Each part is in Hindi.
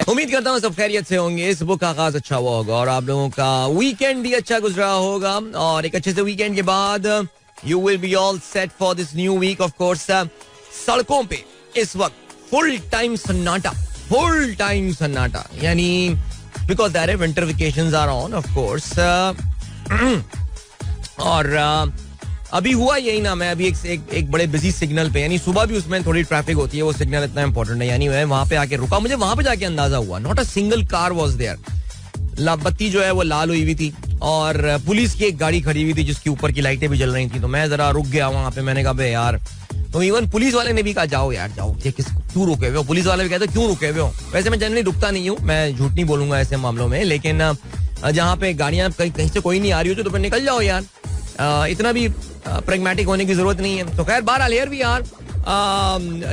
उम्मीद करता हूँ सब खैरियत से होंगे. इस बुक का आगाज अच्छा हुआ होगा और आप लोगों का वीकेंड भी अच्छा गुजरा होगा. और एक अच्छे से वीकेंड के बाद you will be all set for this new week. Of course सड़कों पे इस वक्त फुल टाइम सन्नाटा यानी because their winter vacations are on of course. और अभी हुआ यही ना, मैं अभी एक बड़े बिजी सिग्नल पे, यानी सुबह भी उसमें थोड़ी ट्रैफिक होती है, वो सिग्नल इतना इंपॉर्टेंट है, यानी मैं वहां पे आके रुका, मुझे वहां पे जाके अंदाजा हुआ not a single car was there. बत्ती जो है वो लाल हुई हुई थी और पुलिस की एक गाड़ी खड़ी हुई थी जिसकी ऊपर की लाइटें भी जल रही थी. तो मैं जरा रुक गया वहां पे, मैंने कहा बे यार. तो इवन पुलिस वाले ने भी कहा जाओ यार जाओ, क्यों रुके हुए हो. पुलिस वाले भी कहते क्यों रुके हुए हो. वैसे मैं जनरली रुकता नहीं हूँ, मैं झूठ नहीं बोलूंगा ऐसे मामलों में, लेकिन जहाँ पे गाड़ियां कहीं से कोई नहीं आ रही हो तो निकल जाओ यार. इतना भी प्रैग्मेटिक होने की जरूरत नहीं है. तो खैर बहरहाल हियर वी आर.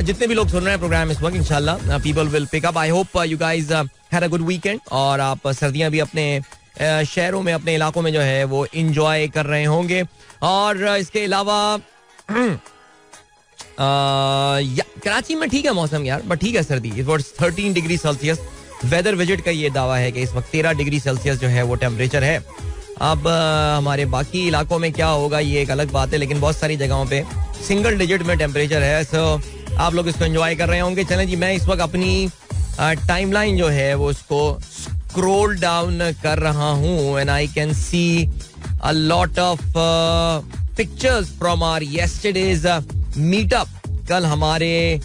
जितने भी लोग सुन रहे हैं प्रोग्राम इस वक्त, इंशाल्लाह people will pick up. I hope you guys had a good weekend और आप सर्दियां भी अपने शहरों में, अपने इलाकों में जो है वो इंजॉय कर रहे होंगे. और इसके अलावा कराची में ठीक है मौसम यार, बट ठीक है सर्दी. It was 13 degree Celsius. Weather visit का ये दावा है कि इस वक्त 13 डिग्री सेल्सियस जो है वो टेम्परेचर है. अब हमारे बाकी इलाकों में क्या होगा ये एक अलग बात है, लेकिन बहुत सारी जगहों पे सिंगल डिजिट में टेम्परेचर है. सो आप लोग इसको एंजॉय कर रहे होंगे. चलें जी, मैं इस वक्त अपनी टाइमलाइन जो है वो उसको स्क्रॉल डाउन कर रहा हूँ and I can see a lot of pictures from our yesterday's meetup. कल हमारे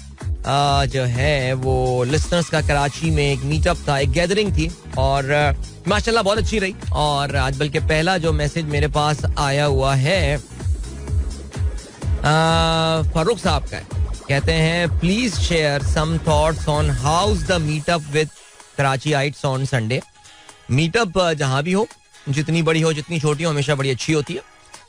जो है वो लिसनर्स का कराची में एक मीटअप था, एक गैदरिंग थी और माशाल्लाह बहुत अच्छी रही. और आज बल्कि पहला जो मैसेज मेरे पास आया हुआ है फारूक साहब का है. कहते हैं please share some thoughts on how's the meetup with Karachiites on Sunday. Meetup जहां भी हो, जितनी बड़ी हो जितनी छोटी हो, हमेशा बड़ी अच्छी होती है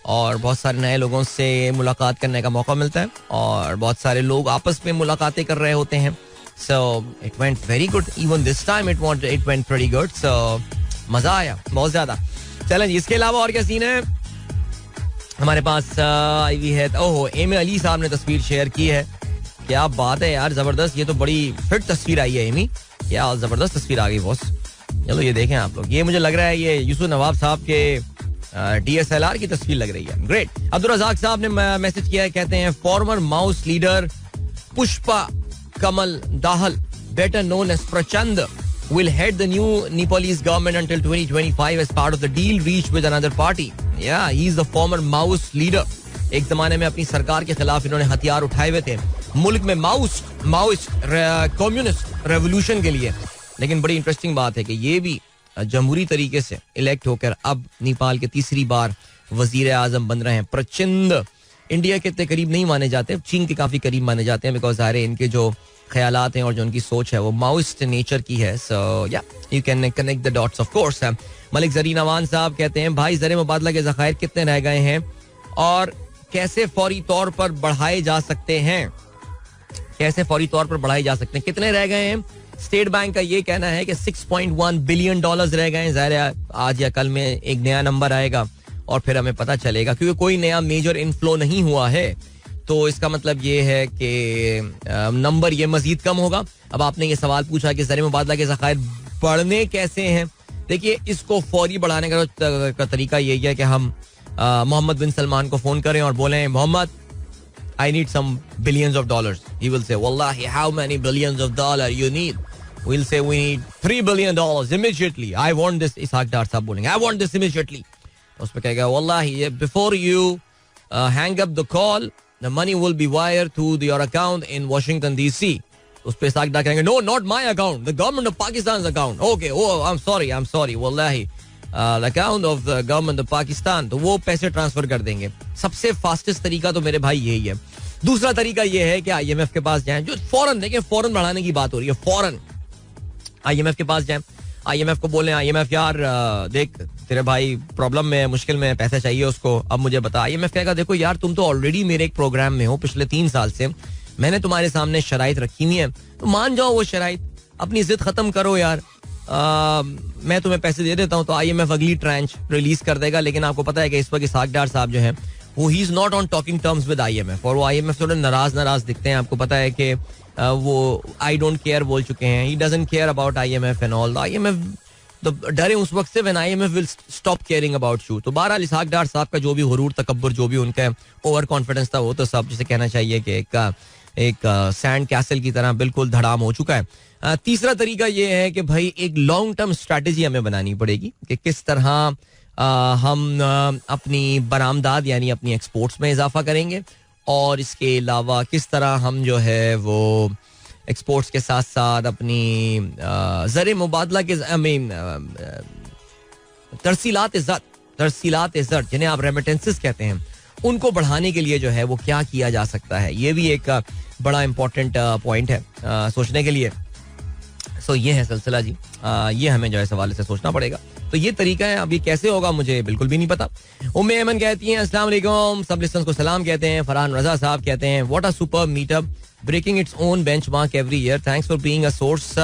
और बहुत सारे नए लोगों से मुलाकात करने का मौका मिलता है और बहुत सारे लोग आपस में मुलाकातें कर रहे होते हैं. So it went very good. Even this time it went pretty good. So मजा आया बहुत ज्यादा. चलें जी, इसके अलावा और क्या सीन है हमारे पास आई हुई है. ओहो, एमी अली साहब ने तस्वीर शेयर की है. क्या बात है यार, जबरदस्त. ये तो बड़ी फिट तस्वीर आई है एमी, क्या जबरदस्त तस्वीर आ गई बॉस. चलो ये देखें आप लोग, ये मुझे लग रहा है ये यूसुफ नवाब साहब के DSLR की तस्वीर लग रही है. ग्रेट. अब्दुल रज़ाक साहब ने मैसेज किया है, कहते हैं farmer mouse leader Pushpa Kamal Dahal, better known as Prachand, will head the new Nepalese government until 2025 as part of the deal reached with another party. Yeah, he is the former Maoist leader. एक जमाने में अपनी सरकार के खिलाफ इन्होंने हथियार उठाए हुए थे मुल्क में माओइस्ट कम्युनिस्ट रेवोल्यूशन के लिए. लेकिन बड़ी इंटरेस्टिंग बात है कि ये भी जमहूरी तरीके से इलेक्ट होकर अब नेपाल के तीसरी बार वजीर आजम बन रहे हैं. प्रचंड इंडिया के इतने करीब नहीं माने जाते, चीन के काफी करीब माने जाते हैं, बिकॉज ज़ाहिर है इनके जो ख्यालात हैं और जो उनकी सोच है वो माओइस्ट नेचर की है. So yeah you can connect the dots of course. Malik Zarin Awan sahab कहते हैं भाई ज़र मुबादला के ज़खायर कितने रह गए हैं और कैसे फौरी तौर पर बढ़ाए जा सकते हैं, कितने रह गए हैं. स्टेट बैंक का ये कहना है कि $6.1 बिलियन रह गए. ज़ाहिर है आज या कल में एक नया नंबर आएगा और फिर हमें पता चलेगा, क्योंकि कोई नया मेजर इनफ्लो नहीं हुआ है. तो इसका मतलब ये है कि नंबर ये मजीद कम होगा. अब आपने ये सवाल पूछा कि ज़र मुबादला के ज़खायर बढ़ने कैसे हैं. देखिए, इसको फौरी बढ़ाने का तरीका यही है कि हम मोहम्मद बिन सलमान को फोन करें और बोलें Mohammad I need some billions of dollars. He will say, Wallahi, how many billions of dollars you need? We'll say, we need $3 billion immediately. I want this. Ishaq Dar साहब बोलेंगे, I want this immediately. उस पे कहेगा, Wallahi, before you hang up the call, the money will be wired to your account in Washington DC. उस पे इसाक डार कहेंगे, no, not my account, the government of Pakistan's account. Okay, oh, I'm sorry, Wallahi. The account of the government of Pakistan. तो वो पैसे ट्रांसफर कर देंगे. सबसे फास्टेस्ट तरीका तो मेरे भाई यही है. दूसरा तरीका ये है कि IMF के पास जाएं, जो फौरन, देखिए फौरन बढ़ाने की बात हो रही है, फौरन IMF के पास जाएं, IMF को बोलें, IMF यार देख तेरे भाई प्रॉब्लम में, मुश्किल में, पैसा चाहिए उसको, अब मुझे बता. IMF कहेगा देखो यार तुम तो ऑलरेडी मेरे एक प्रोग्राम में हो, पिछले 3 साल से मैंने तुम्हारे सामने शराइत रखी हुई है, तो मान जाओ वो शराइत, अपनी जिद खत्म करो यार, मैं तुम्हें पैसे दे देता हूँ. तो IMF अगली ट्रांच रिलीज कर देगा. लेकिन आपको पता है कि इस वक्त इसाक डार साहब जो है वो he is not on talking terms with IMF और वो IMF थोड़े नाराज दिखते हैं. आपको पता है कि वो आई डोंट केयर बोल चुके हैं. He doesn't care about IMF and all. IMF तो डरे उस वक्त से when IMF will stop caring about you. तो बहरहाल इसहाक डार साहब का जो भी हुरूर तकब्बुर जो भी उनका ओवर कॉन्फिडेंस था वो तो सब जिसे कहना चाहिए कि एक सैंड कैसल की तरह बिल्कुल धड़ाम हो चुका है. तीसरा तरीका ये है कि भाई एक लॉन्ग टर्म स्ट्रैटेजी हमें बनानी पड़ेगी कि किस तरह हम अपनी बरामदाद यानी अपनी एक्सपोर्ट्स में इजाफा करेंगे और इसके अलावा किस तरह हम जो है वो एक्सपोर्ट्स के साथ साथ अपनी ज़र मुबादला के तरसीलात इज़्ज़त जिन्हें आप रेमिटेंसेस कहते हैं उनको बढ़ाने के लिए जो है वो क्या किया जा सकता है. ये भी एक बड़ा इंपॉर्टेंट पॉइंट है सोचने के लिए. सो ये है सिलसिला जी. ये हमें जो है सवाल से सोचना पड़ेगा. तो ये तरीका है. अब ये कैसे होगा मुझे बिल्कुल भी नहीं पता. उम्मे ऐमन कहती हैं अस्सलाम वालेकुम. सब लिस्टनर्स को सलाम कहते हैं. फरहान रजा साहब कहते हैं what a superb meetup breaking its own benchmark every year. Thanks for being a source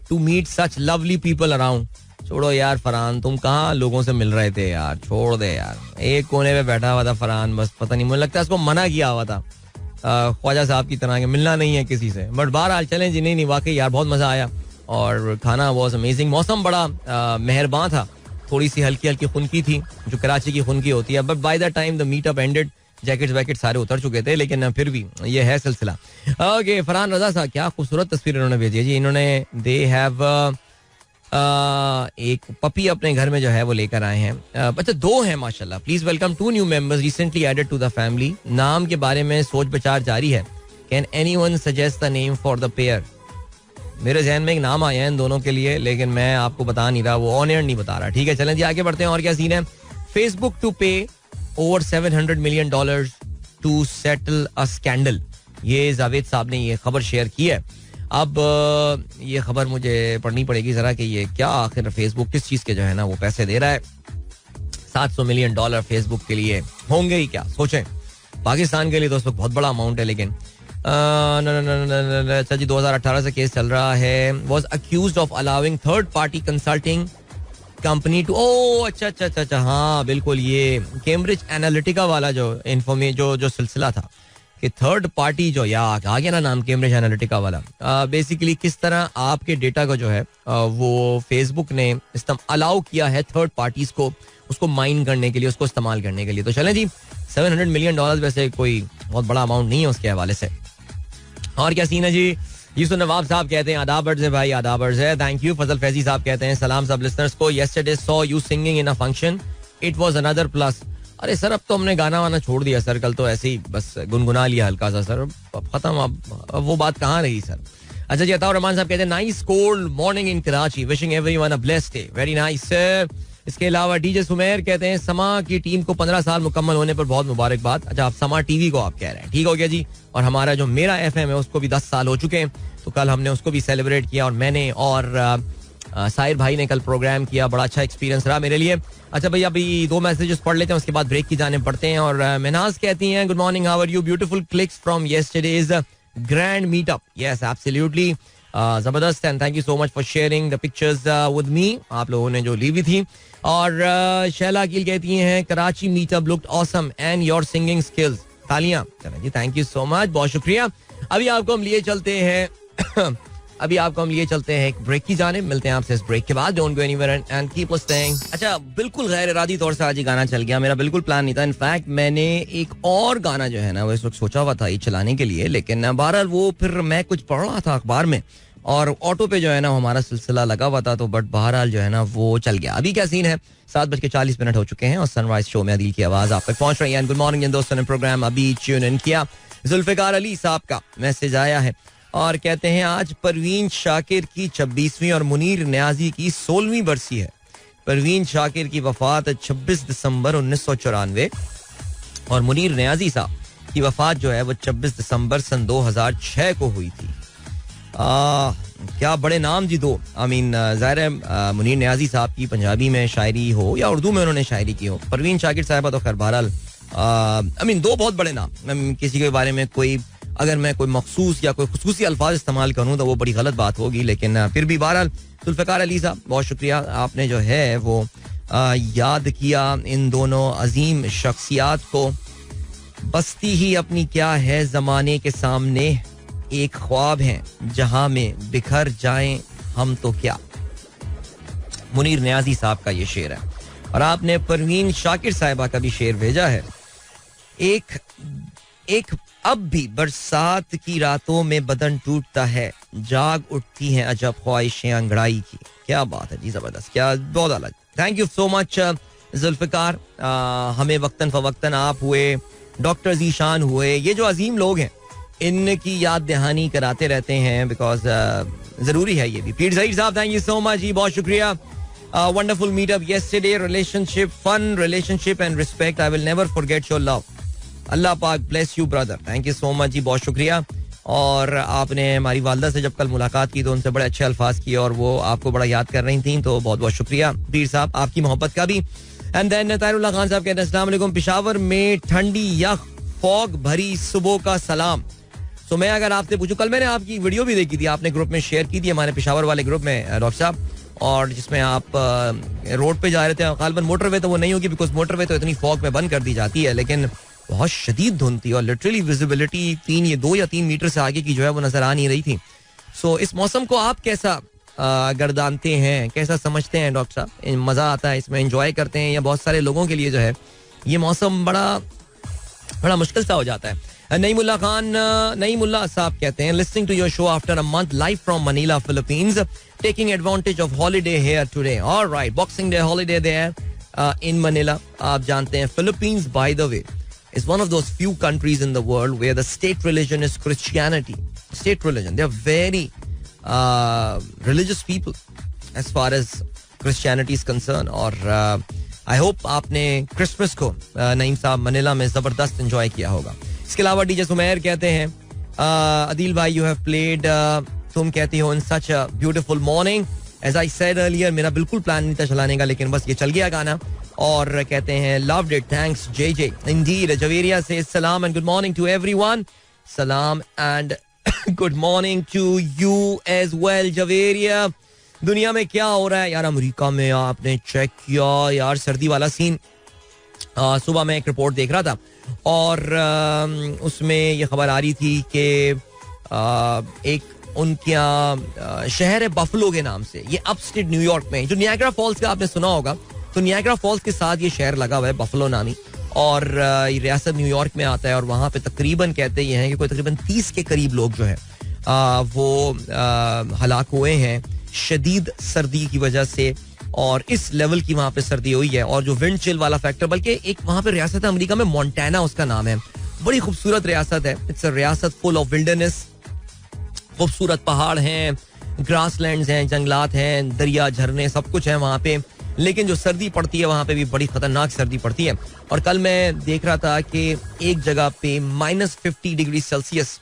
to meet such lovely people around. छोड़ो यार फरहान, तुम कहाँ लोगों से मिल रहे थे यार. छोड़ दे यार. एक कोने पे बैठा हुआ था फरहान, बस पता नहीं मुझे लगता है उसको मना किया हुआ था ख्वाजा साहब की तरह के मिलना नहीं है किसी से. बट बहरहाल चलें जी. नहीं वाकई यार बहुत मजा आया और खाना वाज अमेजिंग. मौसम बड़ा मेहरबान था. थोड़ी सी हल्की हल्की खुनकी थी जो कराची की खुनकी होती है. But by the time the meetup ended jackets vacate सारे उतर चुके थे. लेकिन फिर भी ये है सिलसिला. ओके फरहान रजा साहब क्या खूबसूरत तस्वीर इन्होंने भेजी है जी. इन्होंने दे हैव एक पपी अपने घर में जो है वो लेकर आए हैं. अच्छा 2 हैं माशाल्लाह. Please welcome 2 new members recently added to the family. नाम के बारे में सोच विचार जारी है. Can anyone suggest the name for the pair. मेरे जहन में एक नाम आया है इन दोनों के लिए लेकिन मैं आपको बता नहीं रहा, वो ऑन एयर नहीं बता रहा. ठीक है चलें जी आगे बढ़ते हैं. और क्या सीन है. Facebook to pay over $700 million to settle a scandal. ये जावेद साहब ने ये खबर शेयर की है. अब ये खबर मुझे पढ़नी पड़ेगी जरा कि ये क्या आखिर फेसबुक किस चीज के जो है ना वो पैसे दे रहा है. $700 million फेसबुक के लिए होंगे ही क्या. सोचें पाकिस्तान के लिए दोस्तों बहुत बड़ा अमाउंट है. लेकिन अच्छा जी 2018 से केस चल रहा है. Was accused of allowing third party consulting company to. ओ अच्छा हाँ बिल्कुल. ये कैम्ब्रिज एनालिटिका वाला जो जो सिलसिला था कि थर्ड पार्टी जो या आ गया ना नाम कैम्ब्रिज एनालिटिका वाला. बेसिकली किस तरह आपके डेटा को जो है वो फेसबुक ने अलाउ किया है थर्ड पार्टीज को उसको माइन करने के लिए, उसको इस्तेमाल करने के लिए. तो चलें जी $700 million वैसे कोई बहुत बड़ा अमाउंट नहीं है उसके हवाले से. और क्या सीन है जी. यूसुफ नवाब साहब कहते हैं आदाबर्ड्स है भाई. आदाबर्ड्स है. Thank you. फजल फैजी साहब कहते हैं सलाम सब लिसनर्स को. Yesterday saw you singing in a function. It was another plus. अरे सर अब तो हमने गाना वाना छोड़ दिया सर. कल तो ऐसे ही बस गुनगुना लिया हल्का सा सर. खत्म. अब वो बात कहाँ रही सर. अच्छा जी अताउर रहमान साहब कहते हैं nice cold morning in Karachi. Wishing everyone a blessed day. Very nice sir. इसके अलावा डीजे सुमेर कहते हैं समा की टीम को 15 साल मुकम्मल होने पर बहुत मुबारकबाद. अच्छा आप समा टीवी को आप कह रहे हैं. ठीक हो गया जी. और हमारा जो मेरा FM है उसको भी 10 साल हो चुके हैं. तो कल हमने उसको भी सेलिब्रेट किया और मैंने और साहिर भाई ने कल प्रोग्राम किया. बड़ा अच्छा एक्सपीरियंस रहा मेरे लिए. अच्छा भाई अभी 2 मैसेजेस पढ़ लेते हैं उसके बाद ब्रेक की जाने पड़ते हैं. और मेनाज कहती हैं good morning how are you. Beautiful clicks from yesterday's grand meetup. Yes absolutely जबरदस्त. And thank you so much for sharing the pictures with me. आप लोगों ने जो ली हुई थी. और शैला अकील कहती हैं Karachi meetup looked awesome and your singing skills. तालियां. चलें जी थैंक यू सो मच. बहुत शुक्रिया. अभी आपको हम लिए चलते हैं एक ब्रेक की जाने. मिलते हैं आपसे इस ब्रेक के बाद. Don't go anywhere and keep listening. अच्छा बिल्कुल गैर इरादी तौर से आज ही गाना चल गया. मेरा बिल्कुल प्लान नहीं था. इनफैक्ट मैंने एक और गाना जो है ना वो इस वक्त सोचा हुआ था ये चलाने के लिए. लेकिन बहरहाल वो फिर मैं कुछ पढ़ रहा था अखबार में और ऑटो पे जो है ना हमारा सिलसिला लगा हुआ था. तो बट बहरहाल जो है ना वो चल गया. अभी क्या सीन है 7:40 हो चुके हैं और सनराइज शो में अदील की आवाज आप तक पहुंच रही है. गुड मॉर्निंग दोस्तों ने प्रोग्राम अभी ट्यून इन किया. जुल्फिकार अली साहब का मैसेज आया है और कहते हैं आज परवीन शाकिर की 26वीं और मुनीर न्याजी की 16वीं बरसी है. परवीन शाकिर की वफात 26 दिसंबर 1994 और मुनीर न्याजी साहब की वफात जो है वो 26 दिसंबर सन 2006 को हुई थी. क्या बड़े नाम जी दो. आई मीन ज़ाहिर है मुनीर न्याजी साहब की पंजाबी में शायरी हो या उर्दू में उन्होंने शायरी की हो. परवीन शाकिर साहबा तो खैर बहरहाल आई मीन 2 बहुत बड़े नाम. किसी के बारे में कोई अगर मैं कोई मखसूस या कोई खुसूसी अल्फाज इस्तेमाल करूँ तो वो बड़ी गलत बात होगी. लेकिन फिर भी बहरहाल जुल्फिकार अली साहब बहुत शुक्रिया. आपने जो है वो याद किया इन दोनों अजीम शख्सियात को. बस्ती ही अपनी क्या है जमाने के सामने एक ख्वाब हैं जहां में बिखर जाएं हम तो क्या. मुनीर नियाजी साहब का ये शेर है. और आपने परवीन शाकिर साहिबा का भी शेर भेजा है. एक अब भी बरसात की रातों में बदन टूटता है, जाग उठती हैं अजब ख्वाहिशें अंगड़ाई की. क्या बात है जी, जबरदस्त, क्या बहुत अलग. Thank you so much Zulfiqar. हमें वक्तन फवक्तन आप हुए, डॉक्टर जीशान हुए, ये जो अजीम लोग हैं इनकी याद दहानी कराते रहते हैं बिकॉज जरूरी है ये भी. Pir Zaheer Sahab thank you so much ji, बहुत शुक्रिया. Wonderful meetup yesterday, relationship, fun relationship and respect. I will never forget your love. Allah पाक bless you brother. Thank you so much ji, बहुत शुक्रिया. और आपने हमारी वालदा से जब कल मुलाकात की तो उनसे बड़े अच्छे अल्फाज किए और वो आपको बड़ा याद कर रही थी, तो बहुत बहुत शुक्रिया पीर साहब आपकी मोहब्बत का भी. एंड देन ताहिरुल्लाह खान साहब कहते हैं अस्सलाम वालेकुम, पिशावर में ठंडी यख फॉग भरी सुबह का सलाम. तो मैं अगर आपसे पूछूं, कल मैंने आपकी वीडियो भी देखी थी, आपने ग्रुप में शेयर की थी हमारे पिशावर वाले ग्रुप में डॉक्टर साहब, और जिसमें आप रोड पे जा रहे थे. गालिबन मोटरवे तो वो नहीं होगी बिकॉज मोटरवे तो इतनी फॉग में बंद कर दी जाती है, लेकिन बहुत शदीद धुंध थी और लिटरली विजिबिलिटी 2 या 3 मीटर से आगे की जो है वो नजर आ नहीं रही थी. सो इस मौसम को आप कैसा गर्दानते हैं, कैसा समझते हैं डॉक्टर साहब? मजा आता है इसमें, एंजॉय करते हैं, या बहुत सारे लोगों के लिए जो है ये मौसम बड़ा मुश्किल सा हो जाता है? नईमुल्ला साहब कहते हैं listening to your show after a month live from Manila Philippines, taking advantage of holiday here today. Alright, boxing day holiday there in Manila. आप जानते हैं Philippines by the way is one of those few countries in the world where the state religion is Christianity. State religion. They are very religious people as far as Christianity is concerned. और I hope आपने क्रिसमस को नईम साहब मनीला में जबरदस्त एंजॉय किया होगा. इसके अलावा डीजे सुमेर कहते हैं अदील भाई यू हैव प्लेड, तुम कहती हो in such a beautiful morning. As I said earlier, मेरा बिल्कुल प्लान नहीं था चलाने का, लेकिन बस ये चल गया गाना. और कहते हैं loved it, thanks JJ. Indeed. Javeria से सलाम and good morning to everyone. सलाम and good morning to you as well Javeria. दुनिया में क्या हो रहा है यार? अमेरिका में आपने चेक किया यार सर्दी वाला सीन? सुबह मैं एक रिपोर्ट देख रहा था और उसमें ये खबर आ रही थी कि एक उनके शहर है बफलो के नाम से, ये अपस्टेट न्यूयॉर्क में, जो नियाग्रा फॉल्स का आपने सुना होगा, तो नियाग्रा फॉल्स के साथ ये शहर लगा हुआ है बफलो नामी, और ये रियासत न्यूयॉर्क में आता है. और वहाँ पे तकरीबन कहते ये हैं कि कोई तकरीबन 30 के करीब लोग जो है वो हलाक हुए हैं शदीद सर्दी की वजह से. और इस लेवल की वहाँ पे सर्दी हुई है. और जो विंड चिल वाला फैक्टर, बल्कि एक वहाँ पे रियासत है अमेरिका में, मोंटाना उसका नाम है, बड़ी खूबसूरत रियासत है. इट्स अ रियासत फुल ऑफ विल्डरनेस, खूबसूरत पहाड़ हैं, ग्रासलैंड्स हैं, जंगलात हैं, दरिया, झरने, सब कुछ है वहाँ पे. लेकिन जो सर्दी पड़ती है वहाँ पे भी बड़ी खतरनाक सर्दी पड़ती है. और कल मैं देख रहा था कि एक जगह पे -50 डिग्री सेल्सियस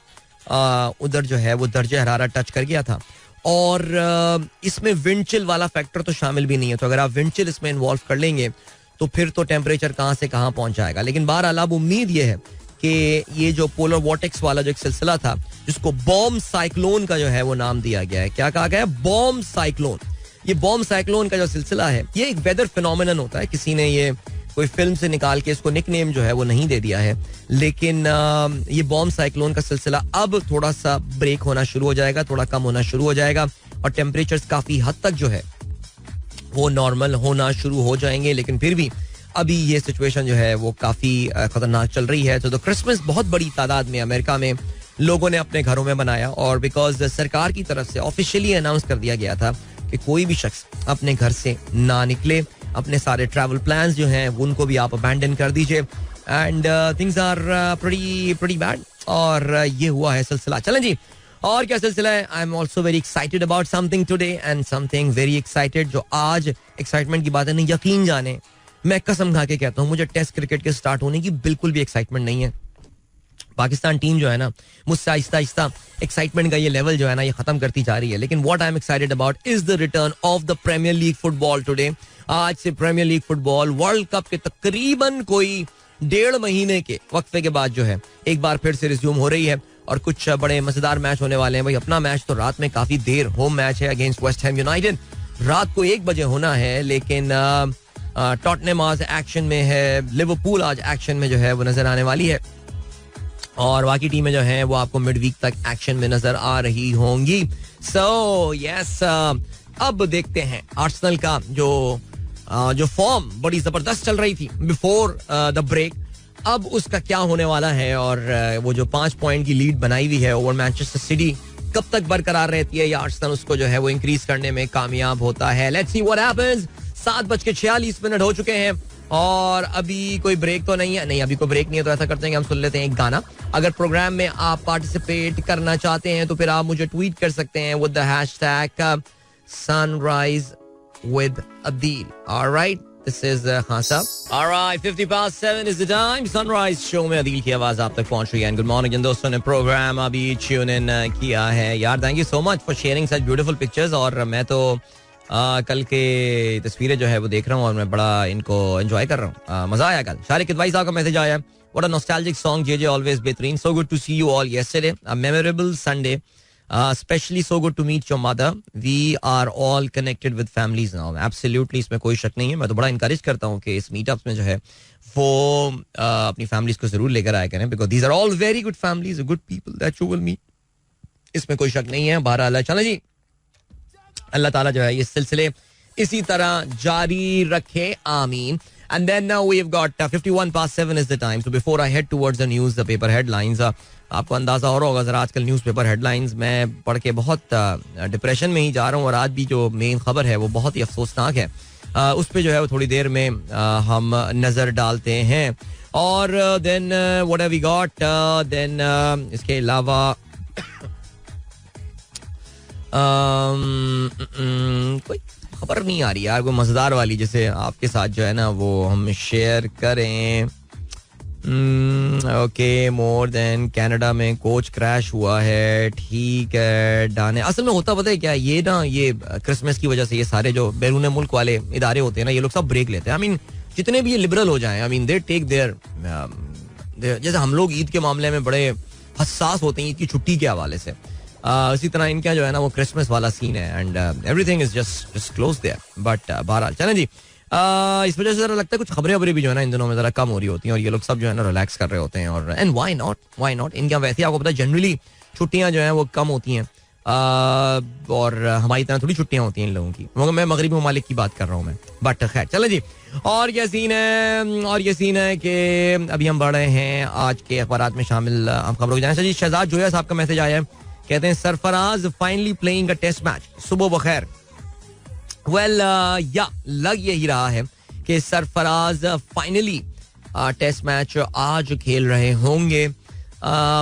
उधर जो है वो दर्जे हरारत टच कर गया था. और इसमें विंड चिल वाला फैक्टर तो शामिल भी नहीं है. तो अगर आप विंड चिल इसमें इन्वॉल्व कर लेंगे तो फिर तो टेम्परेचर कहाँ से कहाँ पहुँच जाएगा. लेकिन बहरहाल अब उम्मीद ये है कि ये जो पोलर वॉर्टेक्स वाला जो एक सिलसिला था, जिसको बॉम्ब साइक्लोन का जो है वो नाम दिया गया है, क्या कहा गया है? Bomb cyclone. ये बॉम्ब साइक्लोन का जो सिलसिला है ये एक वेदर फिनोमिनन होता है. किसी ने ये कोई फिल्म से निकाल के इसको निकनेम जो है वो नहीं दे दिया है. लेकिन ये बॉम्ब साइक्लोन का सिलसिला अब थोड़ा सा ब्रेक होना शुरू हो जाएगा, थोड़ा कम होना शुरू हो जाएगा, और टेम्परेचर्स काफी हद तक जो है वो नॉर्मल होना शुरू हो जाएंगे. लेकिन फिर भी अभी ये सिचुएशन जो है वो काफी खतरनाक चल रही है. तो क्रिसमस बहुत बड़ी तादाद में अमेरिका में लोगों ने अपने घरों में बनाया, और बिकॉज सरकार की तरफ से ऑफिशियली अनाउंस कर दिया गया था कि कोई भी शख्स अपने घर से ना निकले, अपने सारे ट्रैवल प्लान्स जो हैं उनको भी आप अबैंडन कर दीजिए. And things are pretty bad. और ये हुआ है सिलसिला. चलें जी, और क्या सिलसिला है? I am also very excited about something today and something very excited. जो आज एक्साइटमेंट की बात है, नहीं यकीन जाने, मैं कसम खा के कहता हूँ मुझे टेस्ट क्रिकेट के स्टार्ट होने की बिल्कुल भी एक्साइटमेंट नहीं है. पाकिस्तान टीम जो है ना, मुझसे आहिस्ता आहिस्ता एक्साइटमेंट का ये लेवल जो है ना ये खत्म करती जा रही है. लेकिन what I am excited about is the return of the premier league football today. आज से premier league football world cup के तकरीबन कोई 1.5 महीने के वक्फे के बाद जो है एक बार फिर से रिज्यूम हो रही है. और कुछ बड़े मजेदार मैच होने वाले हैं. भाई अपना मैच तो रात में काफी देर, होम मैच है अगेंस्ट वेस्ट हैम यूनाइटेड, रात को 1 बजे होना है. लेकिन टॉटनहम आज एक्शन में है, लिवरपूल आज एक्शन में जो है वो नजर आने वाली है. और बाकी टीमें जो हैं वो आपको मिड वीक तक एक्शन में नजर आ रही होंगी. सो यस, अब देखते हैं आर्सेनल का जो फॉर्म बड़ी जबरदस्त चल रही थी बिफोर द ब्रेक, अब उसका क्या होने वाला है. और वो जो 5 पॉइंट की लीड बनाई हुई है ओवर मैनचेस्टर सिटी, कब तक बरकरार रहती है या आर्सेनल उसको जो है वो इंक्रीज करने में कामयाब होता है. Let's see what happens. 7:46 हो चुके हैं और अभी कोई ब्रेक तो नहीं है. नहीं, अभी कोई ब्रेक नहीं है, तो ऐसा करते हैं कि हम सुन लेते हैं एक गाना. अगर प्रोग्राम में आप पार्टिसिपेट करना चाहते हैं तो फिर आप मुझे ट्वीट कर सकते हैं with the hashtag sunrise with Adeel. Alright, this is Khan Sahab. Alright, 7:50 is the time. Sunrise show में अदील की आवाज आप तक पहुंच रही है. गुड मॉर्निंग जिन दोस्तों ने प्रोग्राम अभी ट्यून इन किया है. यार thank you so much for sharing such beautiful pictures. और मैं तो कल के तस्वीरें जो है वो देख रहा हूँ और मैं बड़ा इनको एंजॉय कर रहा हूँ. मजा आया कल. शारिक किदवाई साहब का मैसेज आया, what a nostalgic song, JJ always बेहतरीन, so good to see you all yesterday, a memorable Sunday, especially so good to meet your mother. We are all connected with families now. Absolutely, इसमें कोई शक नहीं है. मैं तो बड़ा इनकरेज करता हूँ कि इस मीटअप्स में जो है वो अपनी फैमिलीज को जरूर लेकर आया करें, because these are all very good families, good people that you will meet. इसमें कोई शक नहीं है. बहरहाल चलो जी, अल्लाह ताला जो है ये सिलसिले इसी तरह जारी रखे, आमीन. And then now we have got 7:51 is the time. So before I head towards the news, the paper headlines, आपको अंदाजा हो रहा होगा जरा आजकल न्यूज़ पेपर हेडलाइंस मैं पढ़ के बहुत डिप्रेशन में ही जा रहा हूँ. और आज भी जो मेन खबर है वो बहुत ही अफसोसनाक है. उस पर जो है वो थोड़ी देर में हम नज़र डालते हैं. और then what have we got, then इसके अलावा कोई खबर नहीं आ रही यार, कोई मजेदार वाली जिसे आपके साथ जो है ना वो हम शेयर करें. ओके, मोर देन कनाडा में कोच क्रैश हुआ है. ठीक है डाने. असल में होता पता है क्या, ये ना ये क्रिसमस की वजह से ये सारे जो बैरून मुल्क वाले इदारे होते हैं ना, ये लोग सब ब्रेक लेते हैं. आई मीन जितने भी ये लिबरल हो जाएं, I mean they take there, जैसे हम लोग ईद के मामले में बड़े हसास होते हैं ईद की छुट्टी के हवाले से, इसी तरह इनका जो है ना वो क्रिसमस वाला सीन है. And everything is just close there. But बहरहाल चलें जी, इस वजह से जरा लगता है कुछ खबरें भी जो है ना इन दिनों में जरा कम हो रही होती हैं और ये लोग सब जो है ना रिलैक्स कर रहे होते हैं. और एंड व्हाई नॉट इनका वैसे आपको पता है जनरली छुट्टियां जो हैं वो कम होती हैं और हमारी तरह थोड़ी छुट्टियां होती हैं इन लोगों की. मगर मैं मगरबी ममालिक की बात कर रहा हूँ मैं. बट खैर चलें जी. और ये सीन है कि अभी हम बढ़ रहे हैं आज के अखबारात में शामिल हम खबरों को जाने. जी शहजाद जोया साहब का मैसेज आया है, कहते हैं Sarfaraz finally playing a test match. सुबह बखैर. वेल या लग यही रहा है कि सरफराज फाइनली टेस्ट मैच आज खेल रहे होंगे.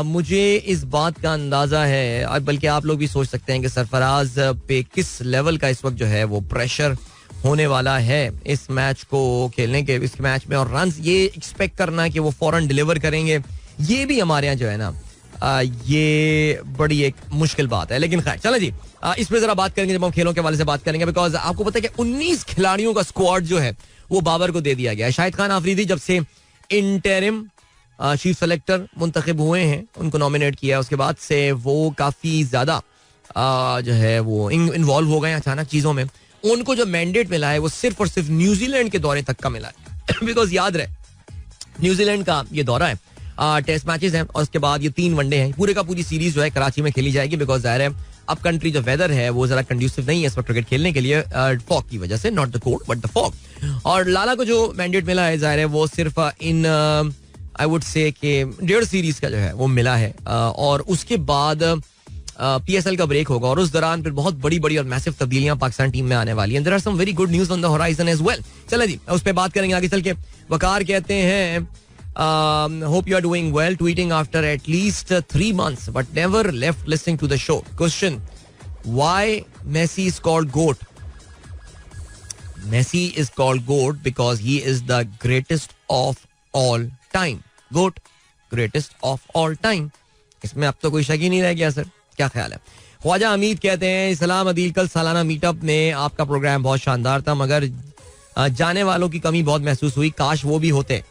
मुझे इस बात का अंदाजा है, और बल्कि आप लोग भी सोच सकते हैं कि सरफराज पे किस लेवल का इस वक्त जो है वो प्रेशर होने वाला है इस मैच को खेलने के, इस मैच में. और रन्स ये एक्सपेक्ट करना कि वो फौरन डिलीवर करेंगे, ये भी हमारे यहाँ जो है ना ये बड़ी एक मुश्किल बात है. लेकिन खैर चलो जी, इस पे जरा बात करेंगे जब हम खेलों के हवाले से बात करेंगे. बिकॉज आपको पता है कि 19 खिलाड़ियों का स्क्वाड जो है वो बाबर को दे दिया गया है. शाहिद खान आफरीदी जब से इंटरिम चीफ सेलेक्टर मुंतखब हुए हैं, उनको नॉमिनेट किया, उसके बाद से वो काफी ज्यादा जो है वो इन्वॉल्व हो गए अचानक चीजों में. उनको जो मैंडेट मिला है वो सिर्फ और सिर्फ न्यूजीलैंड के दौरे तक का मिला है. बिकॉज याद रहे न्यूजीलैंड का ये दौरा है, टेस्ट मैचेस हैं और उसके बाद ये 3 वनडे हैं. पूरे का पूरी सीरीज जो है कराची में खेली जाएगी. बिकॉज जाहिर है अब कंट्री जो वेदर है वो जरा कंड्यूसिव नहीं है इस वक्त क्रिकेट खेलने के लिए, फॉग की वजह से, not the cold but the fog. और लाला को जो मैंडेट मिला है जाहिर है वो सिर्फ इन आई वुड से कि 1.5 सीरीज का जो है वो मिला है. और उसके बाद PSL का ब्रेक होगा और उस दौरान फिर बहुत बड़ी बड़ी और मैसिव तब्दीलियां पाकिस्तान टीम में आने वाली हैं. There are some very good news on the horizon as well. चलें जी, उस पर बात करेंगे आगे चल के. वकार कहते हैं hope you are doing well, tweeting after at least 3 months but never left listening to the show. Question: why Messi is called GOAT? Messi is called GOAT because he is the greatest of all time. GOAT, greatest of all time. इसमें अब तो कोई शक ही नहीं रह गया सर. क्या ख्याल है? ख्वाजा हमीद कहते हैं सलाम अदील, कल सालाना मीटअप में आपका प्रोग्राम बहुत शानदार था मगर जाने वालों की कमी बहुत महसूस हुई, काश वो भी होते.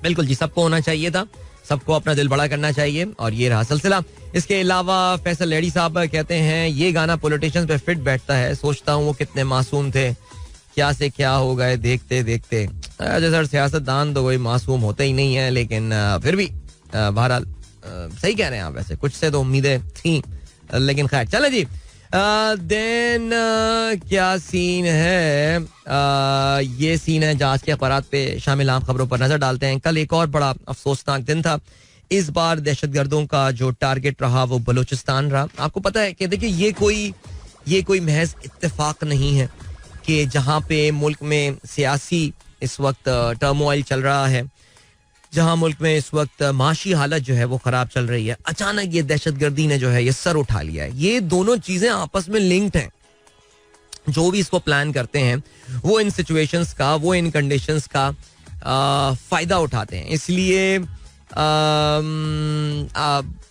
बिल्कुल जी, सबको होना चाहिए था, सबको अपना दिल बड़ा करना चाहिए और ये रहा सिलसिला. इसके अलावा फैसल लेडी साहब कहते हैं ये गाना पॉलिटिशियंस पे फिट बैठता है, सोचता हूँ वो कितने मासूम थे, क्या से क्या हो गए देखते देखते. सर सियासतदान तो कोई मासूम होते ही नहीं है, लेकिन फिर भी बहरहाल सही कह रहे हैं आप, वैसे कुछ से तो उम्मीदें थी, लेकिन खैर चले जी. देन क्या सीन है, ये सीन है जांच के अखबारात पे शामिल आम खबरों पर नजर डालते हैं. कल एक और बड़ा अफसोसनाक दिन था. इस बार दहशतगर्दों का जो टारगेट रहा वो बलूचिस्तान रहा. आपको पता है कि देखिए ये कोई महज इत्तेफाक नहीं है कि जहां पे मुल्क में सियासी इस वक्त टर्मोइल चल रहा है, जहां मुल्क में इस वक्त माशी हालत जो है वो खराब चल रही है, अचानक ये दहशतगर्दी ने जो है ये सर उठा लिया है. ये दोनों चीजें आपस में लिंक्ड हैं. जो भी इसको प्लान करते हैं वो इन सिचुएशंस का, वो इन कंडीशंस का फायदा उठाते हैं. इसलिए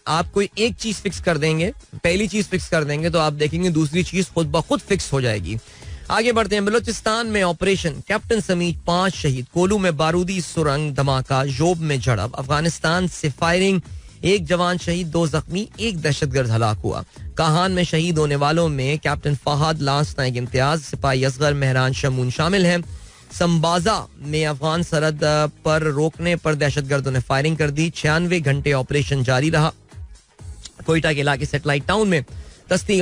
आप कोई एक चीज फिक्स कर देंगे, पहली चीज फिक्स कर देंगे तो आप देखेंगे दूसरी चीज खुद ब खुद फिक्स हो जाएगी. आगे बढ़ते हैं. बलूचिस्तान में ऑपरेशन कैप्टन समेत 5 शहीद. कोलू में बारूदी सुरंग धमाका, जोब में झड़प. अफगानिस्तान से फायरिंग, 1 जवान शहीद, 2 जख्मी, 1 दहशतगर्द हलाक हुआ. काहान में शहीद होने वालों में कैप्टन फहद, लांस नायक इम्तियाज, सिपाही असगर, मेहरान शमून शामिल हैं. संबाजा में अफगान सरहद पर रोकने पर दहशतगर्दों ने फायरिंग कर दी. 96 घंटे ऑपरेशन जारी रहा. कोयटा के इलाके सेटेलाइट टाउन में दस्ती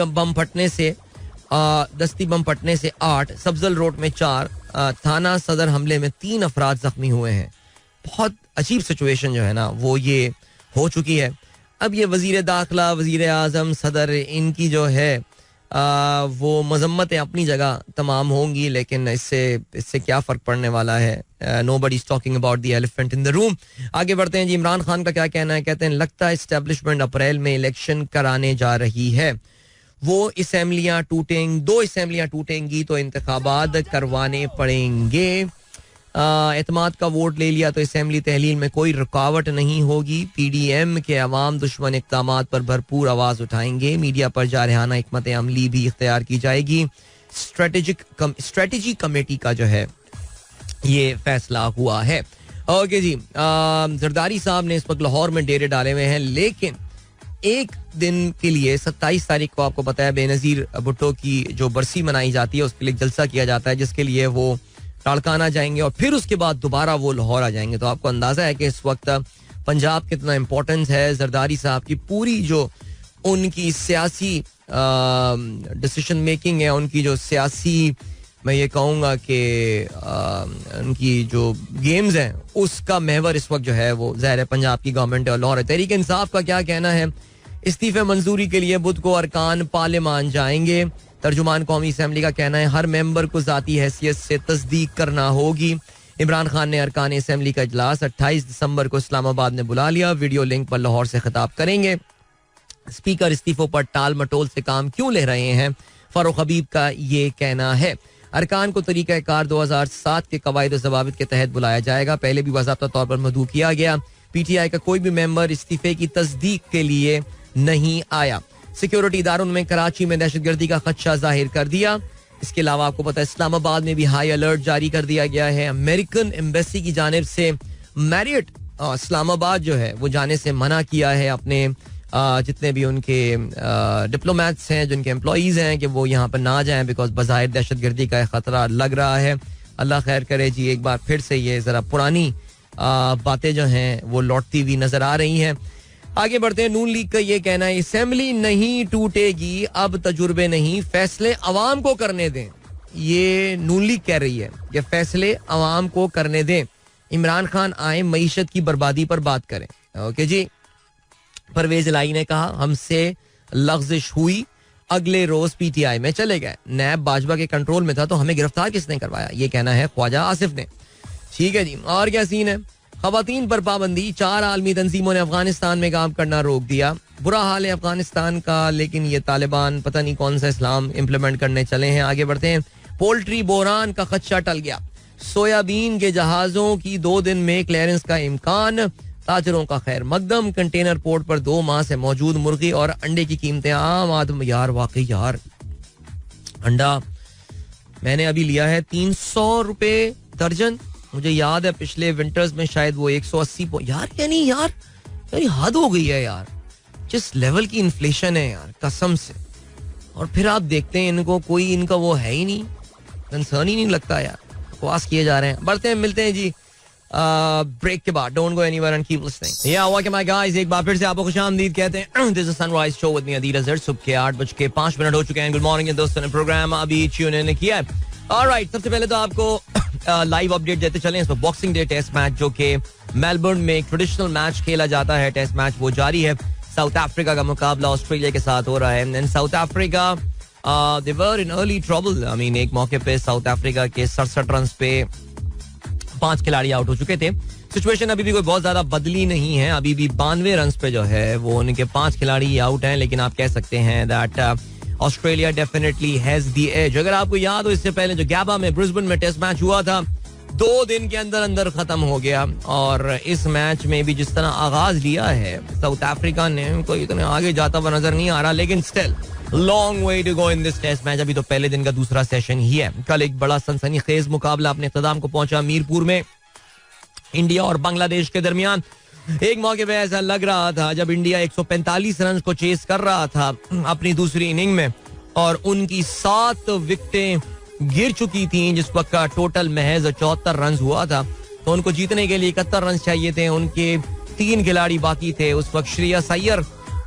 बम फटने से 8, सब्जल रोड में 4, थाना सदर हमले में 3 अफराद जख्मी हुए हैं. बहुत अजीब सिचुएशन जो है ना वो ये हो चुकी है. अब ये वजीर दाखिला, वजीर आजम, सदर, इनकी जो है वो मजम्मतें अपनी जगह तमाम होंगी, लेकिन इससे क्या फर्क पड़ने वाला है. Nobody is talking about the elephant in the room. आगे बढ़ते हैं जी. इमरान खान का क्या कहना है. कहते हैं लगता है एस्टेब्लिशमेंट अप्रैल में इलेक्शन कराने जा रही है. वो असेंबलियां टूटेंगी, 2 असेंबलियां टूटेंगी तो इंतखाबात करवाने पड़ेंगे. एतमाद का वोट ले लिया तो असेंबली तहलील में कोई रुकावट नहीं होगी. पीडीएम के अवाम दुश्मन इक़दामात पर भरपूर आवाज उठाएंगे. मीडिया पर जारहाना हिकमत अमली भी इख्तियार की जाएगी. स्ट्रेटेजी कमेटी का जो है ये फैसला हुआ है. ओके जी. जरदारी साहब ने इस वक्त लाहौर में डेरे डाले हुए हैं, लेकिन एक दिन के लिए 27 तारीख को आपको पता है बेनजीर भुट्टो की जो बरसी मनाई जाती है उसके लिए जलसा किया जाता है, जिसके लिए वो लाड़काना जाएंगे और फिर उसके बाद दोबारा वो लाहौर आ जाएंगे. तो आपको अंदाजा है कि इस वक्त पंजाब कितना इंपॉर्टेंस है. जरदारी साहब की पूरी जो उनकी सियासी डिसीजन मेकिंग है, उनकी जो सियासी, मैं ये कहूँगा कि उनकी जो गेम्स हैं उसका महवर इस वक्त जो है वो ज़ाहिर है पंजाब की गवर्नमेंट है और लाहौर है. तहरीक इंसाफ का क्या कहना है. इस्तीफे मंजूरी के लिए बुध को अरकान पार्लियामान जाएंगे. तर्जुमान कौमी असेंबली का कहना है हर मेंबर को जाती हैसियत से तस्दीक करना होगी. इमरान खान ने अरकान असेंबली का इजलास 28 दिसंबर को इस्लामाबाद में बुला लिया. वीडियो लिंक पर लाहौर से खिताब करेंगे. स्पीकर इस्तीफों पर टाल मटोल से काम क्यों ले रहे हैं, फारूक हबीब का ये कहना है. अरकान को तरीक़ाकार 2007 के कवायद और ज़वाबित के तहत बुलाया जाएगा. पहले भी बाज़ाब्ता तौर पर मदऊ किया गया. पीटीआई का कोई भी मेंबर इस्तीफे की तस्दीक के लिए नहीं आया. सिक्योरिटी इदारों में कराची में दहशतगर्दी का खदशा जाहिर कर दिया. इसके अलावा आपको पता है इस्लामाबाद में भी हाई अलर्ट जारी कर दिया गया है. अमेरिकन एम्बेसी की जानिब से मैरियट इस्लामाबाद जो है वो जाने से मना किया है अपने जितने भी उनके डिप्लोमेट्स हैं, जिनके एम्प्लॉइज हैं, कि वो यहाँ पर ना जाएं बिकॉज बज़ाहिर दहशतगर्दी का खतरा लग रहा है. अल्लाह खैर करे जी. एक बार फिर से ये जरा पुरानी बातें जो हैं वो लौटती हुई नजर आ रही हैं. आगे बढ़ते हैं. नून लीग का ये कहना है असेंबली नहीं टूटेगी, अब तजुर्बे नहीं, फैसले अवाम को करने दें. ये नून लीग कह रही है कि फैसले अवाम को करने दें. इमरान खान आए मईशत की बर्बादी पर बात करें. ओके जी. परवेज इलाही ने कहा हमसे लफ्जिश हुई, अगले रोज पीटीआई में चले गए. नैब भाजपा के कंट्रोल में था तो हमें गिरफ्तार किसने करवाया, ये कहना है ख्वाजा आसिफ ने. ठीक है जी. और क्या सीन है. खवातीन पर पाबंदी, 4 आलमी तंजीमों ने अफगानिस्तान में काम करना रोक दिया. बुरा हाल है अफगानिस्तान का, लेकिन ये तालिबान पता नहीं कौन सा इस्लाम इम्प्लीमेंट करने चले हैं. आगे बढ़ते हैं. पोल्ट्री बोरान का खदशा टल गया. सोयाबीन के जहाजों की 2 दिन में क्लियरेंस का इम्कान. ताजरों का खैर मकदम. कंटेनर पोर्ट पर 2 माह से मौजूद मुर्गी और अंडे की कीमतें आम आदम. यार वाकई यार अंडा मैंने अभी लिया है 300 रुपए दर्जन. मुझे याद है पिछले विंटर्स में शायद वो 180. यार यानी यार हद हो गई है यार. जिस लेवल की इन्फ्लेशन है यार कसम से. और फिर आप देखते हैं इनको कोई इनका वो है ही नहीं, कंसर्न ही नहीं लगता यार. बकवास किए जा रहे हैं. बढ़ते हैं, मिलते हैं जी ब्रेक के बाद. Don't go anywhere and keep listening. या ओके माय गाइस, एक बार फिर से आपको खुशामदीद कहते हैं. This is sunrise show with me Adeel Azhar. सुबह के 8:05 हो चुके हैं. गुड मॉर्निंग दोस्तों ने प्रोग्राम अभी ट्यून इन किया है. ऑलराइट, सबसे पहले तो आपको लाइव अपडेट देते चलें. इस बॉक्सिंग डे टेस्ट मैच जो कि मेलबर्न में एक ट्रेडिशनल मैच खेला जाता है, टेस्ट मैच वो जारी है. साउथ अफ्रीका का मुकाबला ऑस्ट्रेलिया के साथ हो रहा है. And south Africa they were in early trouble. I mean एक मौके पे साउथ अफ्रीका के 67 रन पे 5 खिलाड़ी आउट हो चुके थे. सिचुएशन अभी भी कोई बहुत ज्यादा बदली नहीं है. अभी भी 92 रन पे जो है वो उनके 5 खिलाड़ी आउट हैं. लेकिन आप कह सकते हैं that Australia definitely has the edge. अगर आपको याद हो, इससे पहले जो गैबा में ब्रिस्बेन में टेस्ट मैच हुआ था 2 दिन के अंदर अंदर खत्म हो गया. और इस मैच में भी जिस तरह आगाज लिया है साउथ अफ्रीका ने, कोई इतने आगे जाता हुआ नजर नहीं आ रहा. लेकिन still long way to go in this test match. अभी तो पहले दिन का दूसरा सेशन ही है. कल एक बड़ा सनसनीखेज मुकाबला अपने इख्तिताम को पहुंचा मीरपुर में, इंडिया और बांग्लादेश के दरमियान. एक मौके पे ऐसा लग रहा था जब इंडिया 145 रन को चेस कर रहा था अपनी दूसरी इनिंग में, और उनकी 7 विकेटें गिर चुकी थी, जिस वक्त का टोटल महज 74 रन हुआ था. तो उनको जीतने के लिए 71 रन चाहिए थे. उनके 3 खिलाड़ी बाकी थे. उस वक्त श्रेयस अय्यर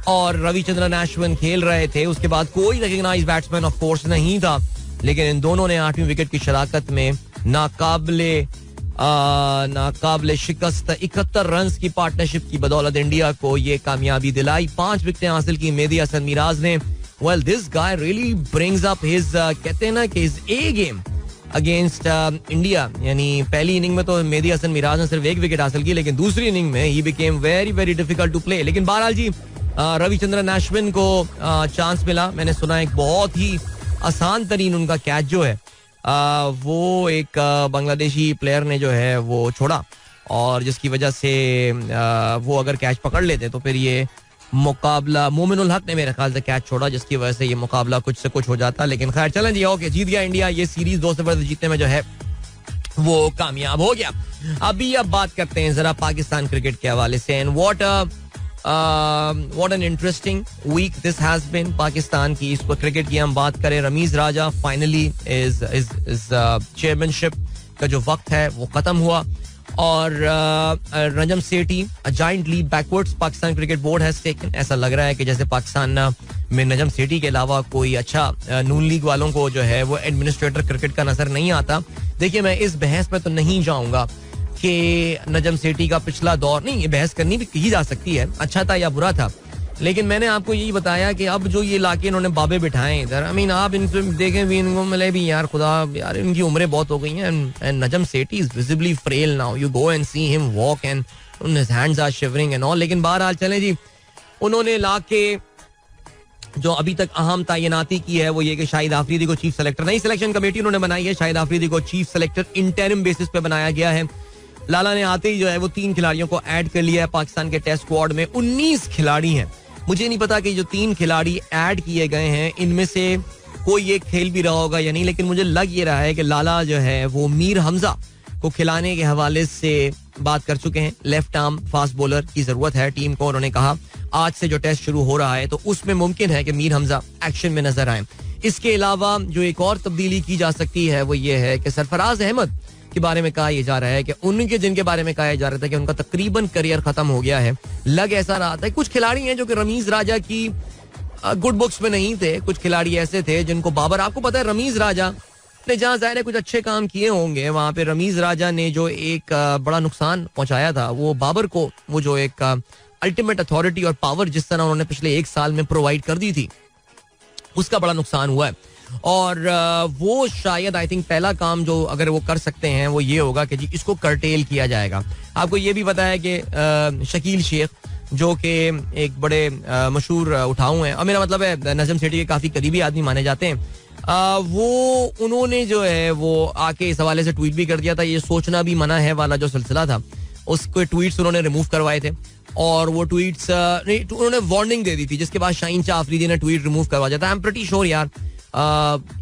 और रविचंद्रन अश्विन खेल रहे थे. उसके बाद कोई रिकॉग्नाइज्ड बैट्समैन ऑफ कोर्स नहीं था. लेकिन इन दोनों ने 8वीं विकेट की शराकत में नाकाबिले शिकस्त 71 रन की पार्टनरशिप की बदौलत इंडिया को ये कामयाबी दिलाई. 5 विकेटें हासिल की मेहदी हसन मिराज ने. Well, this guy really brings up his, कहते हैं ना कि हिज ए गेम अगेंस्ट इंडिया. यानी पहली इनिंग में तो मेहदी हसन मिराज ने सिर्फ 1 विकेट हासिल की, लेकिन दूसरी इनिंग में ही became very very difficult to play. लेकिन बहरहाल जी, रविचंद्रन अश्विन को चांस मिला. मैंने सुना एक बहुत ही आसान तरीन उनका कैच जो है वो एक बांग्लादेशी प्लेयर ने जो है वो छोड़ा, और जिसकी वजह से वो अगर कैच पकड़ लेते तो फिर ये मुकाबला, मोमिनुल हक ने मेरे ख्याल से कैच छोड़ा, जिसकी वजह से ये मुकाबला कुछ से कुछ हो जाता. लेकिन खैर चलें जी, ओके, जीत गया इंडिया. ये सीरीज 2-0 जीतने में जो है वो कामयाब हो गया. अभी अब बात करते हैं जरा पाकिस्तान क्रिकेट के हवाले से. And what an interesting week this has been Pakistan की. इस पर क्रिकेट की हम बात करें, Rameez Raja finally is chairmanship का जो वक्त है वो खत्म हुआ, और Najam Sethi giant leap backwards Pakistan cricket board has taken. ऐसा लग रहा है कि जैसे पाकिस्तान में नजम सेठी के अलावा कोई अच्छा नून लीग वालों को जो है वो एडमिनिस्ट्रेटर क्रिकेट का नजर नहीं आता. देखिए, मैं इस बहस में तो नहीं जाऊंगा कि नजम सेठी का पिछला दौर, नहीं, ये बहस करनी भी की जा सकती है, अच्छा था या बुरा था. लेकिन मैंने आपको यही बताया कि अब जो ये लाके इन्होंने बाबे बिठाए इधर, आई मीन आप इनसे देखें भी, इनको मिले भी, यार खुदा यार, इनकी उम्रें बहुत हो गई हैं. And Najam Sethi is visibly frail now. You go and see him walk and his hands are shivering and all. लेकिन बहरहाल चलें जी, उन्होंने लाके जो अभी तक अहम तैनाती की है वो ये कि शाहिद आफरीदी को चीफ सेलेक्टर, नई सिलेक्शन कमेटी उन्होंने बनाई है, शाहिद आफरीदी को चीफ सेलेक्टर इंटरिम बेसिस पे बनाया गया है. लाला ने आते ही जो है वो 3 खिलाड़ियों को ऐड कर लिया है. पाकिस्तान के टेस्ट स्क्वाड में 19 खिलाड़ी हैं. मुझे नहीं पता कि जो 3 खिलाड़ी ऐड किए गए हैं इनमें से कोई एक खेल भी रहा होगा या नहीं, लेकिन मुझे लग ये रहा है कि लाला जो है वो मीर हमजा को खिलाने के हवाले से बात कर चुके हैं. लेफ्ट आर्म फास्ट बॉलर की जरूरत है टीम को. उन्होंने कहा आज से जो टेस्ट शुरू हो रहा है तो उसमें मुमकिन है कि मीर हमजा एक्शन में नजर आए. इसके अलावा जो एक और तब्दीली की जा सकती है वो ये है कि सरफराज अहमद के बारे में कहा यह जा रहा है कि उनके जिनके बारे में कहा जा रहा था कि उनका तकरीबन करियर खत्म हो गया है. लग ऐसा रहा था. कुछ खिलाड़ी हैं जो कि रमीज राजा की गुड बुक्स में नहीं थे. कुछ खिलाड़ी ऐसे थे जिनको बाबर, आपको पता है रमीज राजा ने जहां जाहिर है कुछ अच्छे काम किए होंगे, वहां पे रमीज राजा ने जो एक बड़ा नुकसान पहुंचाया था वो बाबर को, वो जो एक अल्टीमेट अथॉरिटी और पावर जिस तरह उन्होंने पिछले 1 साल में प्रोवाइड कर दी थी, उसका बड़ा नुकसान हुआ है. और वो शायद आई थिंक पहला काम जो अगर वो कर सकते हैं वो ये होगा कि जी इसको कर्टेल किया जाएगा. आपको ये भी पता है कि शकील शेख जो कि एक बड़े मशहूर उठाऊ हैं, और मेरा मतलब है नजम सेठी के काफी करीबी आदमी माने जाते हैं, वो उन्होंने जो है वो आके इस हवाले से ट्वीट भी कर दिया था. ये सोचना भी मना है वाला जो सिलसिला था, उसके ट्वीट्स उन्होंने रिमूव करवाए थे, और वो ट्वीट्स उन्होंने वार्निंग दे दी थी, जिसके बाद शाहीन शाह अफरीदी ने ट्वीट रिमूव करवा दिया था. आई एम प्रीटी श्योर यार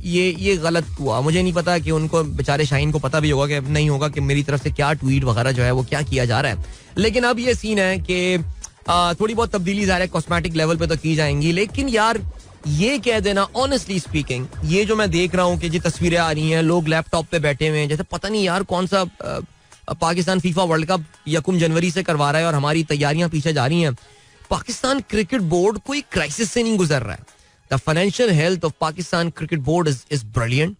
ये गलत हुआ. मुझे नहीं पता कि उनको बेचारे शाहीन को पता भी होगा कि नहीं होगा कि मेरी तरफ से क्या ट्वीट वगैरह जो है वो क्या किया जा रहा है. लेकिन अब ये सीन है कि थोड़ी बहुत तब्दीली ज़ाहिर है कॉस्मेटिक लेवल पे तो की जाएंगी. लेकिन यार ये कह देना ऑनेस्टली स्पीकिंग, ये जो मैं देख रहा हूँ कि जी तस्वीरें आ रही हैं, लोग लैपटॉप पे बैठे हुए हैं, जैसे पता नहीं यार कौन सा पाकिस्तान फीफा वर्ल्ड कप 1 जनवरी से करवा रहा है और हमारी तैयारियां पीछे जा रही हैं. पाकिस्तान क्रिकेट बोर्ड कोई क्राइसिस से नहीं गुजर रहा है. The financial health of Pakistan cricket board is brilliant.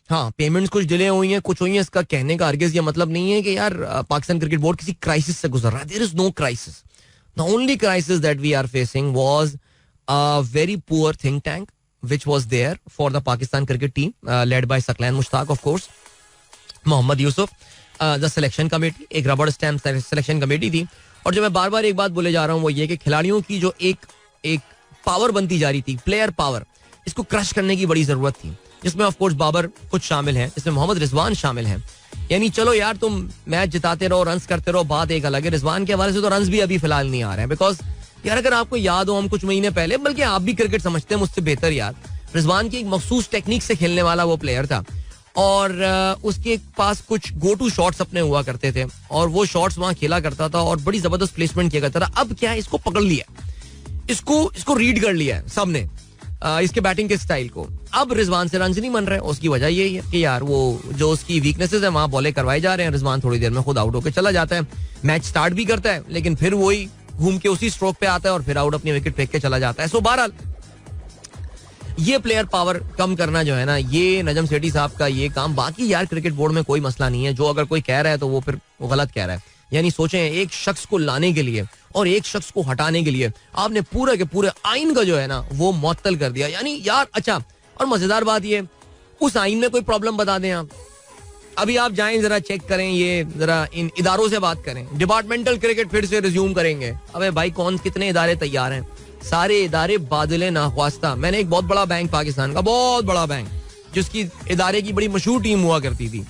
हाँ, पेमेंट्स कुछ डिले हुई हैं, कुछ हुई हैं. इसका कहने का हरगिज़ ये मतलब नहीं है कि यार पाकिस्तान क्रिकेट बोर्ड किसी क्राइसिस से गुजर रहा है. There is no crisis. The only crisis that we are facing was a very poor think tank which was there for the Pakistan cricket team, led by Saqlain Mushtaq, of course, Mohammad Yusuf, the selection committee, एक रबड़ स्टैम्प सिलेक्शन कमेटी थी. और जो मैं बार बार एक बात बोले जा रहा हूँ वो ये कि खिलाड़ियों की जो एक पावर बनती जा रही थी, प्लेयर पावर, इसको क्रश करने की बड़ी जरूरत थी, जिसमें ऑफ कोर्स बाबर कुछ शामिल हैं, जिसमें मोहम्मद रिजवान शामिल हैं. यानी चलो यार तुम मैच जिताते रहो, रन्स करते रहो, बात एक अलग है. रिजवान के हवाले से तो रन्स भी अभी फिलहाल नहीं आ रहे हैं. बिकॉज यार अगर आपको याद हो, हम कुछ महीने पहले, बल्कि आप भी क्रिकेट समझते हैं मुझसे बेहतर यार, रिजवान की एक मखसूस टेक्निक से खेलने वाला वो प्लेयर था और उसके पास कुछ गो टू शॉट्स अपने हुआ करते थे और वो शॉट्स वहां खेला करता था और बड़ी जबरदस्त प्लेसमेंट किया करता था. अब क्या है, इसको पकड़ लिया, इसको रीड कर लिया है सबने, इसके बैटिंग के स्टाइल को. अब रिजवान से रन नहीं बन रहे. उसकी वजह यही है कि यार वो जो उसकी वीकनेसेस है वहां बॉले करवाए जा रहे हैं. रिजवान थोड़ी देर में खुद आउट होकर चला जाता है, मैच स्टार्ट भी करता है लेकिन फिर वही घूम के उसी स्ट्रोक पे आता है और फिर आउट अपनी विकेट फेंक के चला जाता है. सो बहरहाल ये प्लेयर पावर कम करना जो है ना, ये नजम सेठी साहब का ये काम. बाकी यार क्रिकेट बोर्ड में कोई मसला नहीं है. जो अगर कोई कह रहा है तो वो फिर वो गलत कह रहा है. यानी सोचें, एक शख्स को लाने के लिए और एक शख्स को हटाने के लिए आपने पूरे के पूरे आइन का जो है ना वो मुअत्तल कर दिया. यानी यार अच्छा, और मजेदार बात ये, उस आइन में कोई प्रॉब्लम बता दें आप. अभी आप जाएं जरा चेक करें, ये जरा इन इदारों से बात करें, डिपार्टमेंटल क्रिकेट फिर से रिज्यूम करेंगे. अबे भाई कौन कितने इदारे तैयार हैं? सारे इदारे बादले नाख्वास्ता. मैंने एक बहुत बड़ा बैंक, पाकिस्तान का बहुत बड़ा बैंक, जिसकी इदारे की बड़ी मशहूर टीम हुआ करती थी,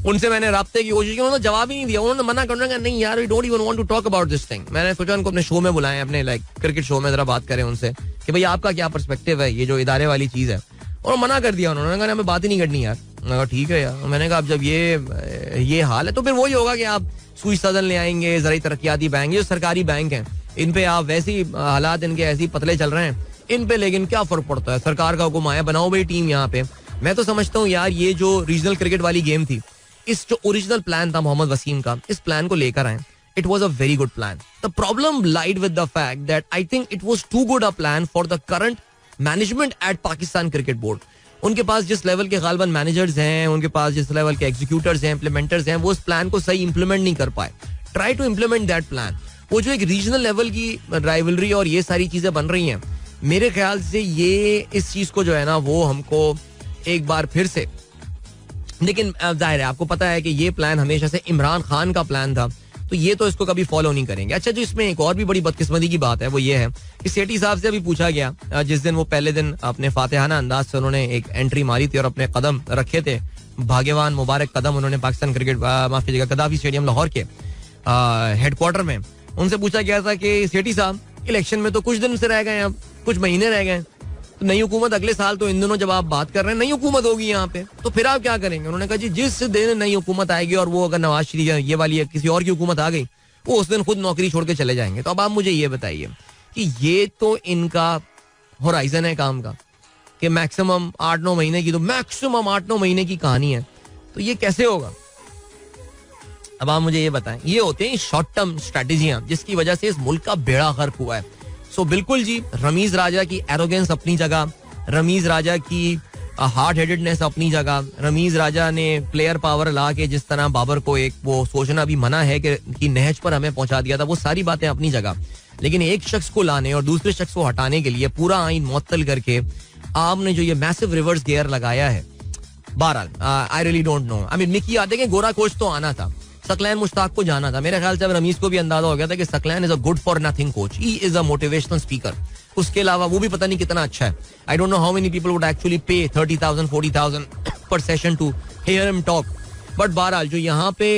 उनसे मैंने राब्ते की कोशिश की, उन्होंने जवाब ही नहीं दिया. उन्होंने मना करने का, नहीं यार we don't even want to talk about this thing. मैंने सोचा उनको अपने शो में बुलाएं, अपने लाइक क्रिकेट शो में जरा बात करें उनसे कि भाई आपका क्या पर्सपेक्टिव है ये जो इदारे वाली चीज है. और मना कर दिया उन्होंने, कहा हमें बात ही नहीं करनी यार. मैंने कहा ठीक है यार. मैंने कहा अब जब ये हाल है तो फिर वही होगा कि आप सुई सदन ले आएंगे, ज़राई तरक्याती बैंक, जो सरकारी बैंक हैं, इन पे आप वैसी हालात इनके ऐसी पतले चल रहे हैं इन पे, लेकिन क्या फर्क पड़ता है, सरकार का हुक्म आया, बनाओ भाई टीम यहाँ पे. मैं तो समझता हूँ यार ये जो रीजनल क्रिकेट वाली गेम थी, इस जो ओरिजिनल प्लान था मोहम्मद वसीम का, इस प्लान को लेकर आए. It was a very good plan. The problem lied with the fact that I think it was too good a plan for the current management at Pakistan cricket board. उनके पास जिस लेवल के गालिबन मैनेजर्स हैं, उनके पास जिस लेवल के एग्जीक्यूटर्स हैं, इम्प्लीमेंटर्स हैं, वो उस प्लान को सही इंप्लीमेंट नहीं कर पाए. Try to implement that plan. वो जो एक रीजनल लेवल की राइवलरी और ये सारी चीजें बन रही हैं, मेरे ख्याल से ये इस चीज को जो है ना वो हमको एक बार फिर से, लेकिन जाहिर है आपको पता है कि ये प्लान हमेशा से इमरान खान का प्लान था, तो ये तो इसको कभी फॉलो नहीं करेंगे. अच्छा, जो इसमें एक और भी बड़ी बदकिस्मती की बात है वो ये है कि सेठी साहब से अभी पूछा गया, जिस दिन वो पहले दिन अपने फातिहाना अंदाज से उन्होंने एक एंट्री मारी थी और अपने कदम रखे थे, भाग्यवान मुबारक कदम उन्होंने पाकिस्तान क्रिकेट माफ कीजिएगा कदाफी स्टेडियम लाहौर के हेडक्वार्टर में. उनसे पूछा गया था कि सेठी साहब इलेक्शन में तो कुछ दिन से रह गए, अब कुछ महीने रह गए, तो नई हुकूमत अगले साल, तो इन दिनों जब आप बात कर रहे हैं नई हुकूमत होगी यहाँ पे, तो फिर आप क्या करेंगे? उन्होंने कहा जी जिस दिन नई हुकूमत आएगी और वो अगर नवाज शरीफ ये वाली किसी और की हुकूमत आ गई, वो उस दिन खुद नौकरी छोड़ के चले जाएंगे. तो अब आप मुझे ये बताइए कि ये तो इनका होराइजन है काम का कि मैक्सिमम 8-9 महीने की, तो मैक्सिमम 8-9 महीने की कहानी है, तो ये कैसे होगा? अब आप मुझे ये बताएं. ये होते हैं शॉर्ट टर्म स्ट्रेटेजियां जिसकी वजह से इस मुल्क का बेड़ा गर्क हुआ है. सो बिल्कुल जी, रमीज राजा की एरोगेंस अपनी जगह, रमीज राजा की हार्ड हेडेडनेस अपनी जगह, रमीज राजा ने प्लेयर पावर ला के जिस तरह बाबर को एक वो सोचना भी मना है कि नहज पर हमें पहुंचा दिया था, वो सारी बातें अपनी जगह. लेकिन एक शख्स को लाने और दूसरे शख्स को हटाने के लिए पूरा आइन मुअत्तल करके आपने जो ये मैसिव रिवर्स गियर लगाया है, बहरहाल I really don't know. I mean Mickey आते हैं, गोरा कोच तो आना था, सकलैन मुश्ताक को जाना था. मेरे ख्याल से अब रमीज को भी अंदाजा हो गया था कि Saqlain is a good for nothing coach, he is a motivational speaker. उसके अलावा वो भी पता नहीं कितना अच्छा है. I don't know how many people would actually pay 30,000-40,000 per session to hear him talk. But बहरहाल जो यहाँ पे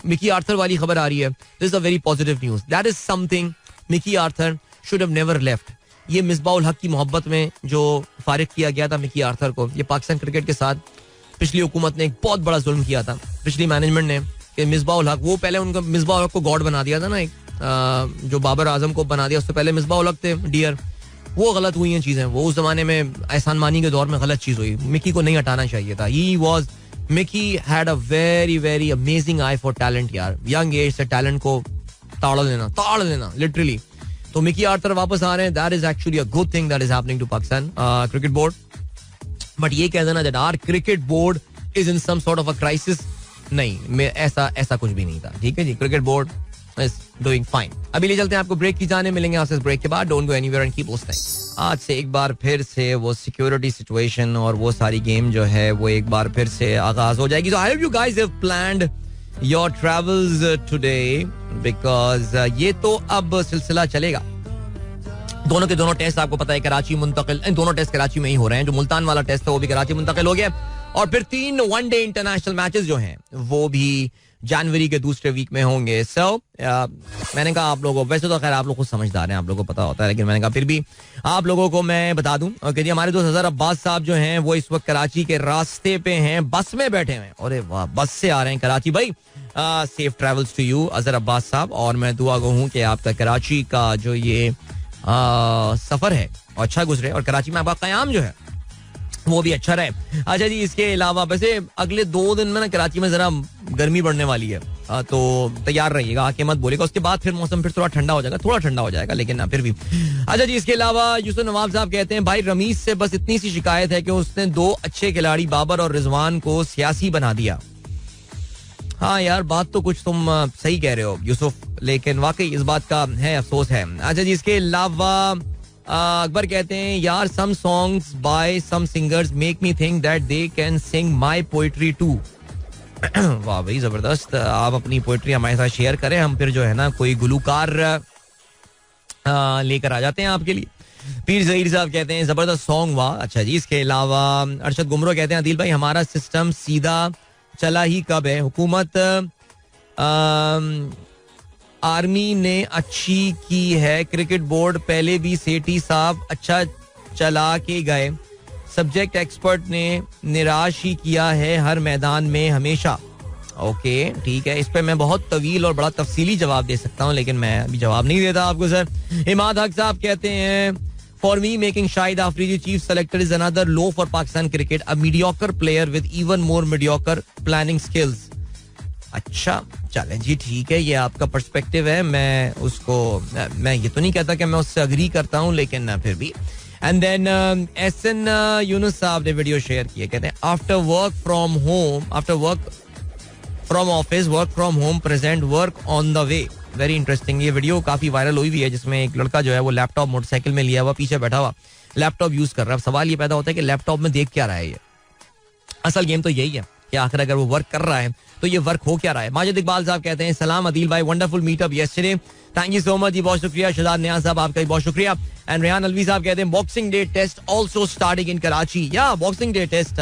मिकी आर्थर वाली खबर आ रही है, this is a very positive news. That is something Mickey Arthur should have never left. ये मिसबाउल हक की मोहब्बत में जो फारिग किया गया था मिकी आर्थर को, ये पाकिस्तान क्रिकेट के साथ पिछली हुकूमत ने एक बहुत बड़ा जुल्म किया था, पिछली मैनेजमेंट ने, कि मिसबाउल हक, वो पहले उनका मिसबाउल हक को गॉड बना दिया था ना, एक जो बाबर आजम को बना दिया, उससे पहले मिसबाउल हक थे डियर. वो गलत हुई हैं चीजें, वो उस जमाने में एहसान मानी के दौर में गलत चीज हुई. मिकी को नहीं हटाना चाहिए था. He was Mickey had a very very amazing I for talent यार. यंग एज से टैलेंट को ताड़ देना लिटरली. तो मिकी आर्थर वापस आ रहे हैं. That is actually a good thing that is happening to Pakistan cricket board. But ये कह देना that our cricket board is in some sort of a crisis, नहीं, ऐसा कुछ भी नहीं था. ठीक है जी, cricket board is doing fine. अभी ले चलते हैं आपको ब्रेक की जाने. मिलेंगे आपसे इस ब्रेक के बाद. Don't go anywhere and keep listening. आज से एक बार फिर से वो सिक्योरिटी सिचुएशन और वो सारी गेम जो है वो एक बार फिर से आगाज हो जाएगी. So I hope you guys have planned your travels today, because ये तो अब सिलसिला चलेगा. दोनों के दोनों टेस्ट आपको पता है कराची मुंतकिल, दोनों टेस्ट कराची में ही हो रहे हैं. जो मुल्तान वाला टेस्ट था वो भी कराची मुंतकिल हो गया. और फिर 3 वनडे इंटरनेशनल मैचेस जो हैं वो भी जनवरी के दूसरे वीक में होंगे. सो मैंने कहा आप लोगों को, वैसे तो खैर आप लोग खुद समझदार हैं, आप लोगों को पता होता है, लेकिन मैंने कहा फिर भी आप लोगों को मैं बता दूं. ओके जी, हमारे दोस्त अजहर अब्बास साहब जो हैं वो इस वक्त कराची के रास्ते पे हैं, बस में बैठे हुए हैं. अरे वाह, बस से आ रहे हैं कराची. भाई safe travels to you Azhar Abbas sahab. और मैं दुआ गो हूँ कि आपका कराची का जो ये सफर है अच्छा गुजरे और कराची में आपका कयाम जो है वो भी अच्छा रहे. अच्छा जी, इसके अलावा वैसे अगले 2 दिन में ना कराची में जरा गर्मी बढ़ने वाली है, तो तैयार रहिएगा, आके मत बोलेगा. उसके बाद फिर मौसम फिर थोड़ा ठंडा हो जाएगा, लेकिन ना फिर भी. अच्छा जी, इसके अलावा यूसुफ नवाब साहब कहते हैं भाई रमीज से बस इतनी सी शिकायत है कि उसने 2 अच्छे खिलाड़ी बाबर और रिजवान को सियासी बना दिया. हाँ यार, बात तो कुछ तुम सही कह रहे हो यूसुफ, लेकिन वाकई इस बात का है अफसोस है. अच्छा जी, इसके अलावा अकबर कहते हैं यार some songs by some singers make me think that they can sing my poetry too. वाह भाई जबरदस्त, आप अपनी पोएट्री हमारे साथ शेयर करें, हम फिर जो है ना कोई गुलूकार लेकर आ जाते हैं आपके लिए. पीर जहीर साहब कहते हैं जबरदस्त सॉन्ग, वाह. अच्छा जी, इसके अलावा अरशद गुमरो कहते हैं अदिल भाई हमारा सिस्टम सीधा चला ही कब है, हुकूमत आर्मी ने अच्छी की है, क्रिकेट बोर्ड पहले भी सेठी साहब अच्छा चला के गए, सब्जेक्ट एक्सपर्ट ने निराश ही किया है हर मैदान में हमेशा. ओके ठीक है, इस पे मैं बहुत तवील और बड़ा तफसीली जवाब दे सकता हूँ, लेकिन मैं अभी जवाब नहीं देता आपको सर. इमाद हक साहब कहते हैं for me making Shahid Afridi chief selector is another low for Pakistan cricket, a mediocre player with even more mediocre planning skills. अच्छा चलें जी, ठीक है, ये आपका पर्सपेक्टिव है, मैं ये तो नहीं कहता कि मैं उससे अग्री करता हूँ, लेकिन फिर भी. एंड देन एसएन यूनुस साहब ने वीडियो शेयर किया, कहते हैं after work from office work from home present work on the way. Very interesting, ये वीडियो काफी वायरल हुई है, जिसमें एक लड़का जो है वो लैपटॉप मोटरसाइकिल में लिया हुआ पीछे बैठा हुआ लैपटॉप यूज कर रहा है. सवाल ये पैदा होता है कि लैपटॉप में देख क्या रहा है. ये असल गेम तो यही है कि आखिर अगर वो वर्क कर रहा है तो ये वर्क हो क्या रहा है. माजिद इकबाल साहब कहते हैं सलाम अदील भाई, wonderful meetup yesterday, thank you so much ji, बहुत शुक्रिया. शहजाद नियाज साहब आपका भी बहुत शुक्रिया. एंड रेहान अलवी साहब कहते हैं boxing day test also starting in Karachi. Yeah boxing day test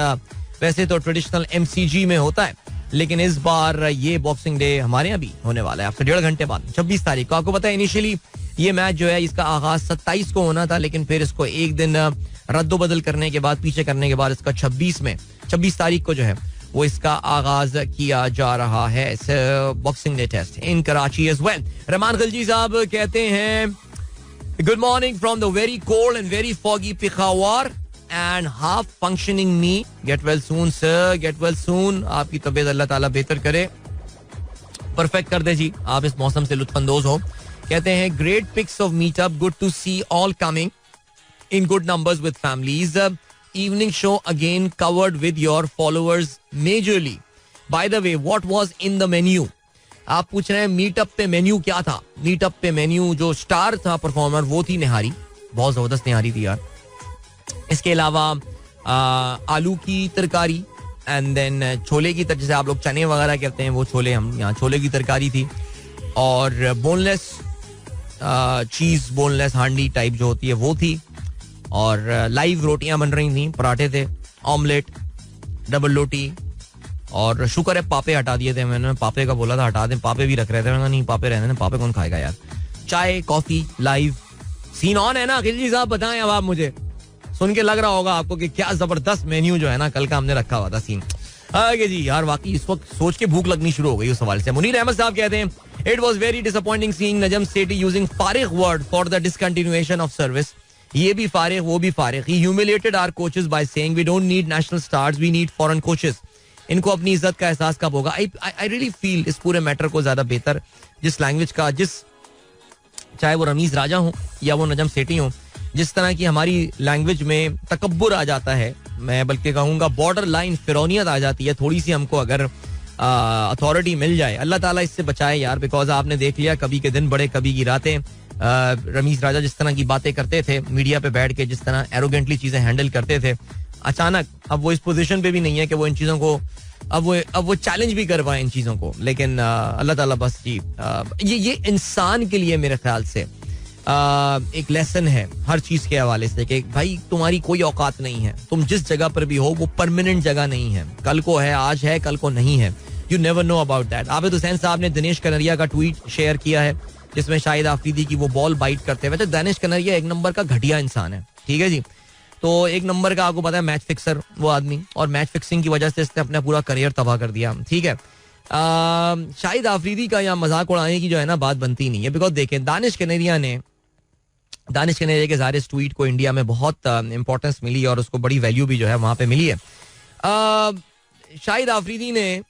वैसे तो ट्रेडिशनल एमसीजी में होता है, लेकिन इस बार ये बॉक्सिंग डे हमारे यहाँ भी होने वाला है आपसे 1.5 घंटे बाद 26 तारीख को. आपको पता है इनिशियली ये मैच जो है इसका आगाज 27 को होना था, लेकिन फिर इसको एक दिन रद्दोबदल करने के बाद, पीछे करने के बाद इसका 26 तारीख को जो है वो इसका आगाज किया जा रहा है. बॉक्सिंग डे टेस्ट इन कराची एज वेल. रहमान खलजी साहब कहते हैं good morning from the very cold and very foggy Peshawar and half functioning me, get well soon sir, get well soon. आपकी तबीयत अल्लाह ताला बेहतर करे, परफेक्ट कर दे जी, आप इस मौसम से लुत्फानंदोज हो. कहते हैं great pics of meetup, good to see all coming in good numbers with families. Evening show again covered with your followers majorly. By the way, what was in the menu? आप पूछ रहे हैं मीटअप पे मेन्यू क्या था. मीटअप पे मेन्यू जो स्टार था परफॉर्मर वो थी निहारी, बहुत जबरदस्त निहारी थी यार. इसके अलावा आलू की तरकारी एंड देन छोले की जैसे आप लोग चने वगैरह कहते हैं वो छोले, हम यहाँ छोले की तरकारी थी. और बोनलेस चीज बोनलेस हांडी टाइप जो होती है वो थी. और लाइव रोटियां बन रही थी, पराठे थे, ऑमलेट, डबल रोटी. और शुक्र है पापे हटा दिए थे, मैंने पापे का बोला था हटा दें, पापे भी रख रहे थे, मैंने नहीं पापे रहने, पापे कौन खाएगा यार. चाय कॉफी लाइव सीन ऑन है ना. खिलजी साहब बताएं अब आप, मुझे सुन के लग रहा होगा आपको कि क्या जबरदस्त मेन्यू जो है ना कल का हमने रखा हुआ था. सीन आगे जी यार, वाकई इस वक्त सोच के भूख लगनी शुरू हो गई उस सवाल से. मुनीर अहमद साहब कहते हैं it was very disappointing seeing Najam Sethi using फारिग word for the discontinuation of service. ये भी फारिग वो भी फारिग. He humiliated our coaches by saying we don't need national stars, we need foreign coaches. इनको अपनी इज्जत का एहसास कब होगा? आई रियली फील इस पूरे मैटर को ज्यादा बेहतर जिस लैंग्वेज का, जिस चाहे वो रमीज राजा हो या वो नजम सेठी हो, जिस तरह की हमारी लैंग्वेज में तकब्बुर आ जाता है, मैं बल्कि कहूँगा बॉर्डर लाइन फिरौनियत आ जाती है थोड़ी सी, हमको अगर अथॉरिटी मिल जाए, अल्लाह ताला इससे बचाए यार, बिकॉज आपने देख लिया कभी के दिन बड़े कभी की रातें. रमीज राजा जिस तरह की बातें करते थे मीडिया पे बैठ के, जिस तरह एरोगेंटली चीजें हैंडल करते थे, अचानक अब वो इस पोजीशन पे भी नहीं है कि वो इन चीजों को अब वो चैलेंज भी कर पाए इन चीजों को. लेकिन अल्लाह ताला बस जी, ये इंसान के लिए मेरे ख्याल से एक लेसन है हर चीज के हवाले से कि भाई तुम्हारी कोई औकात नहीं है, तुम जिस जगह पर भी हो वो परमानेंट जगह नहीं है, कल को है, आज है, कल को नहीं है. You never know about that. Abid Hussain साहब ने दिनेश कनरिया का ट्वीट शेयर किया है जिसमें शाहिद आफरीदी की वो बॉल बाइट करते हुए. दिनेश कनरिया एक नंबर का घटिया इंसान है, ठीक है जी. तो एक नंबर का आपको पता है मैच फिक्सर वो आदमी, और मैच फिक्सिंग की वजह से इसने अपना पूरा करियर तबाह कर दिया, ठीक है. शाहिद आफरीदी का यहाँ मजाक उड़ाने की जो है ना बात बनती नहीं है, बिकॉज देखें दानिश कनेरिया के सारे ट्वीट को इंडिया में बहुत इंपॉर्टेंस मिली और उसको बड़ी वैल्यू भी जो है वहां पे मिली है. शाहिद आफरीदी ने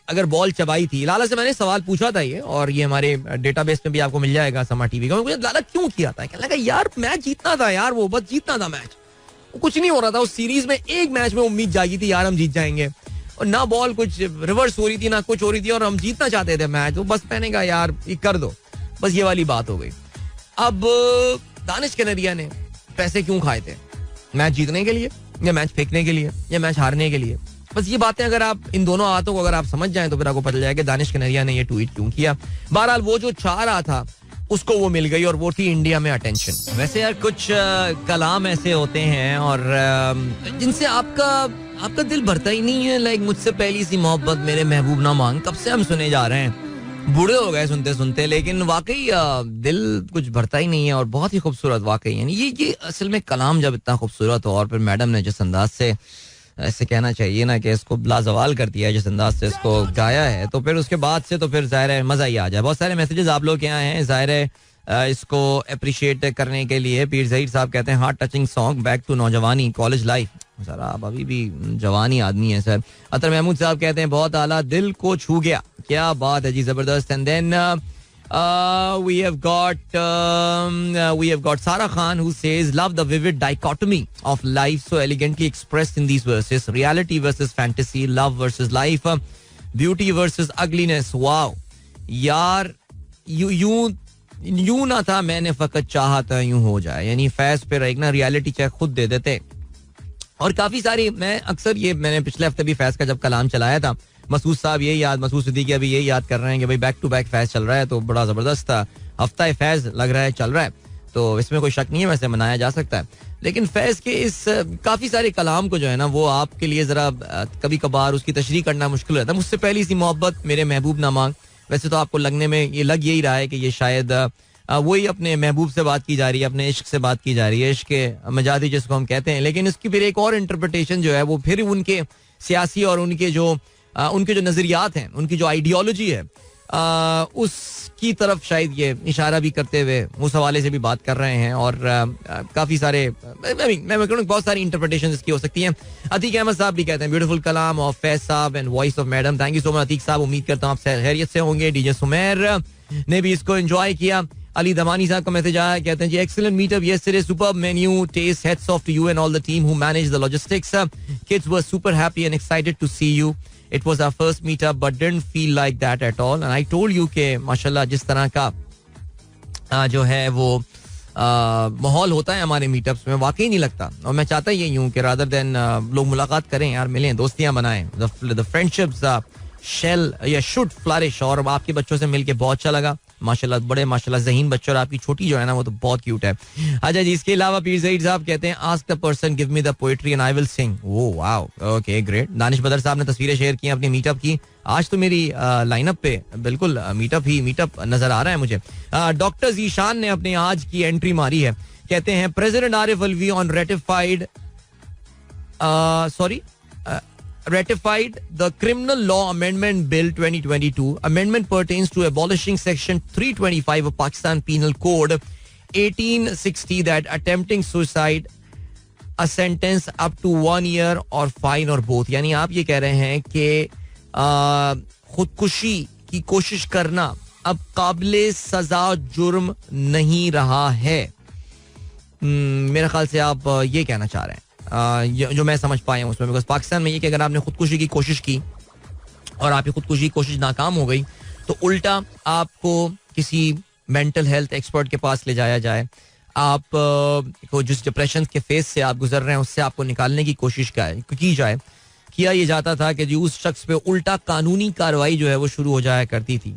अगर बॉल चबाई थी, लाला से मैंने सवाल पूछा था ये, और ये हमारे डेटाबेस में भी आपको मिल जाएगा समा टीवी का. मुझे लाला क्यों किया था, कहने लगा यार मैच जीतना था यार, वो बस जीतना था मैच, कुछ नहीं हो रहा था उस सीरीज में. एक मैच में उम्मीद जागी थी यार हम जीत जाएंगे, और ना बॉल कुछ रिवर्स हो रही थी ना कुछ हो रही थी, और हम जीतना चाहते थे मैच. तो बस मैंने कहा यार ये कर दो, बस ये वाली बात हो गई. अब दानिश कनेरिया ने पैसे क्यों खाए थे, मैच जीतने के लिए या मैच फेंकने के लिए या मैच हारने के लिए? बस ये बातें अगर आप इन दोनों बातों को अगर आप समझ जाएं तो फिर आपको पता जाएगा दानिश कनेरिया ने ये ट्वीट क्यों किया. बहरहाल वो जो चाह रहा था उसको वो मिल गई, और वो थी इंडिया में अटेंशन. वैसे यार कुछ कलाम ऐसे होते हैं और जिनसे आपका दिल भरता ही नहीं है. लाइक मुझसे पहली सी मोहब्बत मेरे महबूब ना मांग, कब से हम सुने जा रहे हैं, बूढ़े हो गए सुनते सुनते, लेकिन वाकई दिल कुछ भरता ही नहीं है. और बहुत ही खूबसूरत वाकई, यानी ये असल में कलाम जब इतना खूबसूरत हो, और फिर मैडम ने जिस अंदाज से, ऐसे कहना चाहिए ना कि इसको लाजवाल कर दिया है, जिस अंदाज से इसको गाया है, तो फिर उसके बाद से तो फिर जाहिर है मजा ही आ जाए. बहुत सारे मैसेजेस आप लोग के यहाँ हैं, जाहिर है इसको अप्रिशिएट करने के लिए. पीर ज़हीर साहब कहते हैं heart touching song, back to नौजवानी, कॉलेज लाइफ. सर आप अभी भी जवानी आदमी है सर. अतर महमूद साहब कहते हैं बहुत आला, दिल को छू गया, क्या बात है जी, जबरदस्त. And then we have got Sara Khan who says love the vivid dichotomy of life so elegantly expressed in these verses, reality versus fantasy, love versus life, beauty versus ugliness. wow यार यूं ना था मैंने फकत चाहा था यूं हो जाए, यानी फैज पे एक ना रियलिटी चेक खुद दे देते. और काफी सारी, मैं अक्सर ये मैंने पिछले हफ्ते भी फैज का जब कलाम चलाया था, मसूद साहब मसूद सिद्दीकी अभी यही याद कर रहे हैं कि भाई बैक टू बैक फैज चल रहा है, तो बड़ा जबरदस्त हफ्ता फैज लग रहा है, चल रहा है, तो इसमें कोई शक नहीं है, वैसे मनाया जा सकता है. लेकिन फैज के इस काफी सारे कलाम को जो है ना वो आपके लिए जरा कभी कभार उसकी तशरीह करना मुश्किल रहता है. मुझसे पहली सी मोहब्बत मेरे महबूब ना मांग, वैसे तो आपको लगने में ये लग यही रहा है कि ये शायद वही अपने महबूब से बात की जा रही है, अपने इश्क से बात की जा रही है, इश्क के मजादी जिसको हम कहते हैं. लेकिन इसकी फिर एक और इंटरप्रिटेशन जो है वो फिर उनके सियासी और उनके जो नजरियात हैं, उनकी जो आइडियोलॉजी है, उसकी तरफ शायद ये इशारा भी करते हुए उस हवाले से भी बात कर रहे हैं. और काफी सारे मैं बहुत सारी इंटरप्रिटेशन इसकी हो सकती हैं. अतीक अहमद साहब भी कहते हैं ब्यूटीफुल कलाम ऑफ फैज साहब and voice of madam. Thank you so much Atiq साहब, उम्मीद करता हूँ आप खैरियत से होंगे. डीजे सुमेर ने भी इसको एंजॉय किया. अली दमानी साहब का मैसेज आया, कहते हैं जी excellent meetup yesterday, superb menu, taste, hats off to you and all the team who manage the logistics. Kids were super happy and excited to see you. It was our first meetup but didn't feel like that at all. And I told you कि माशाल्लाह जिस तरह का जो है वो माहौल होता है हमारे मीटअप्स में, वाकई नहीं लगता. और मैं चाहता ही हूँ कि रादर देन लोग मुलाकात करें यार, मिलें, दोस्तियां बनाएं. The friendships shall या should flourish. और आपके बच्चों से मिलके बहुत अच्छा लगा माशाल्लाह, बड़े माशाल्लाह ज़हीन बच्चे, और आपकी छोटी जो है ना वो तो बहुत क्यूट है. अच्छा जी, इसके अलावा पीर ज़हीर साहब कहते हैं ask the person give me the poetry and I will sing. Oh wow, okay great. Danish बदर साहब ने तस्वीरें शेयर की अपनी मीटअप की. आज तो मेरी लाइनअप पे बिल्कुल मीटअप नजर आ रहा है मुझे. डॉक्टर जीशान ने अपने आज की एंट्री मारी है, कहते हैं president Arif Alvi on ratified the Criminal Law Amendment Bill 2022. Amendment pertains to abolishing Section 325 of Pakistan Penal Code 1860 that attempting suicide a sentence up to 1 year और फाइन और बोथ. यानी आप ये कह रहे हैं कि खुदकुशी की कोशिश करना अब काबिले सजा जुर्म नहीं रहा है. मेरे ख्याल से आप ये कहना चाह रहे हैं, जो मैं समझ पाया हूँ उसमें. बिकॉज पाकिस्तान में ये कि अगर आपने खुदकुशी की कोशिश की और आपकी खुदकुशी की कोशिश नाकाम हो गई तो उल्टा आपको किसी मेंटल हेल्थ एक्सपर्ट के पास ले जाया जाए. आप को जिस डिप्रेशन के फेस से आप गुजर रहे हैं उससे आपको निकालने की कोशिश की जाए. किया ये जाता था कि जो उस शख्स पे उल्टा कानूनी कार्रवाई जो है वो शुरू हो जाया करती थी.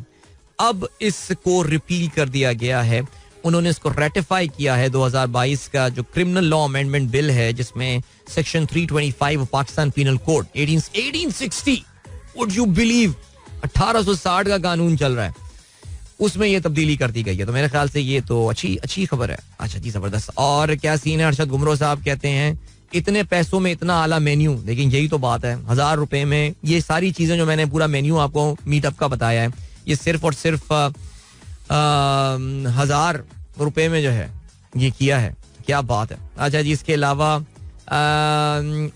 अब इसको रिपील कर दिया गया है. उन्होंने इसको रेटिफाई किया है. 2022 का जो क्रिमिनल लॉ अमेंडमेंट बिल है जिसमें section 325 Pakistan penal code 1860, would you believe 1860 का कानून चल रहा है, उसमें ये तब्दीली कर दी गई है. तो मेरे ख्याल से ये तो अच्छी खबर है. अच्छा जी, जबरदस्त. और क्या सीन है? अरशद गुमरो साहब कहते हैं इतने पैसों में इतना आला मेन्यू. लेकिन यही तो बात है, 1000 रुपए में ये सारी चीजें जो मैंने पूरा मेन्यू आपको मीटअप का बताया है, ये सिर्फ और सिर्फ 1000 रुपए में जो है ये किया है. क्या बात है. अच्छा जी, इसके अलावा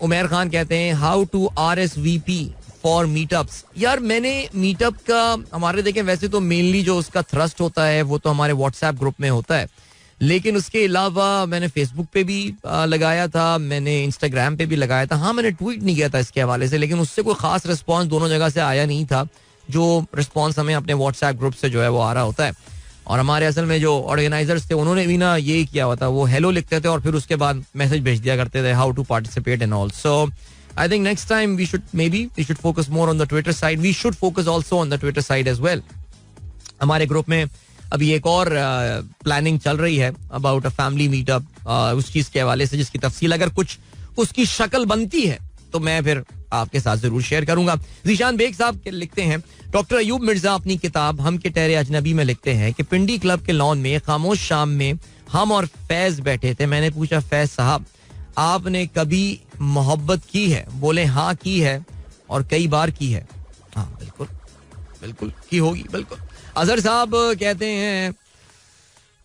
उमेर खान कहते हैं how to RSVP for meetups. यार मैंने मीटअप का हमारे देखें वैसे तो मेनली जो उसका थ्रस्ट होता है वो तो हमारे व्हाट्सएप ग्रुप में होता है, लेकिन उसके अलावा मैंने फेसबुक पे भी लगाया था, मैंने इंस्टाग्राम पे भी लगाया था. हाँ, मैंने ट्वीट नहीं किया था इसके हवाले से, लेकिन उससे कोई खास रिस्पॉन्स दोनों जगह से आया नहीं था जो रिस्पॉन्स हमें अपने व्हाट्सएप ग्रुप से जो है वो आ रहा होता है. और हमारे असल में जो ऑर्गेनाइजर्स थे उन्होंने भी ना यही किया हुआ था, वो हेलो लिखते थे और फिर उसके बाद मैसेज भेज दिया करते थे how to participate and all. So I think next time we should focus more on the Twitter side. We should focus also on the Twitter side as well. हमारे ग्रुप में अभी एक और प्लानिंग चल रही है अबाउट अ फैमिली मीटअप, उस चीज के हवाले से जिसकी तफसील अगर कुछ उसकी शक्ल बनती है तो मैं फिर आपके साथ जरूर शेयर करूंगा. जीशान बेग साहब लिखते हैं, डॉक्टर अयूब मिर्जा अपनी किताब हम के टहरे अजनबी में लिखते हैं कि पिंडी क्लब के लॉन में खामोश शाम में हम और फैज बैठे थे. मैंने पूछा फैज साहब आपने कभी मोहब्बत की है? बोले हाँ की है और कई बार की है. हाँ बिल्कुल की होगी बिल्कुल. अजहर साहब कहते हैं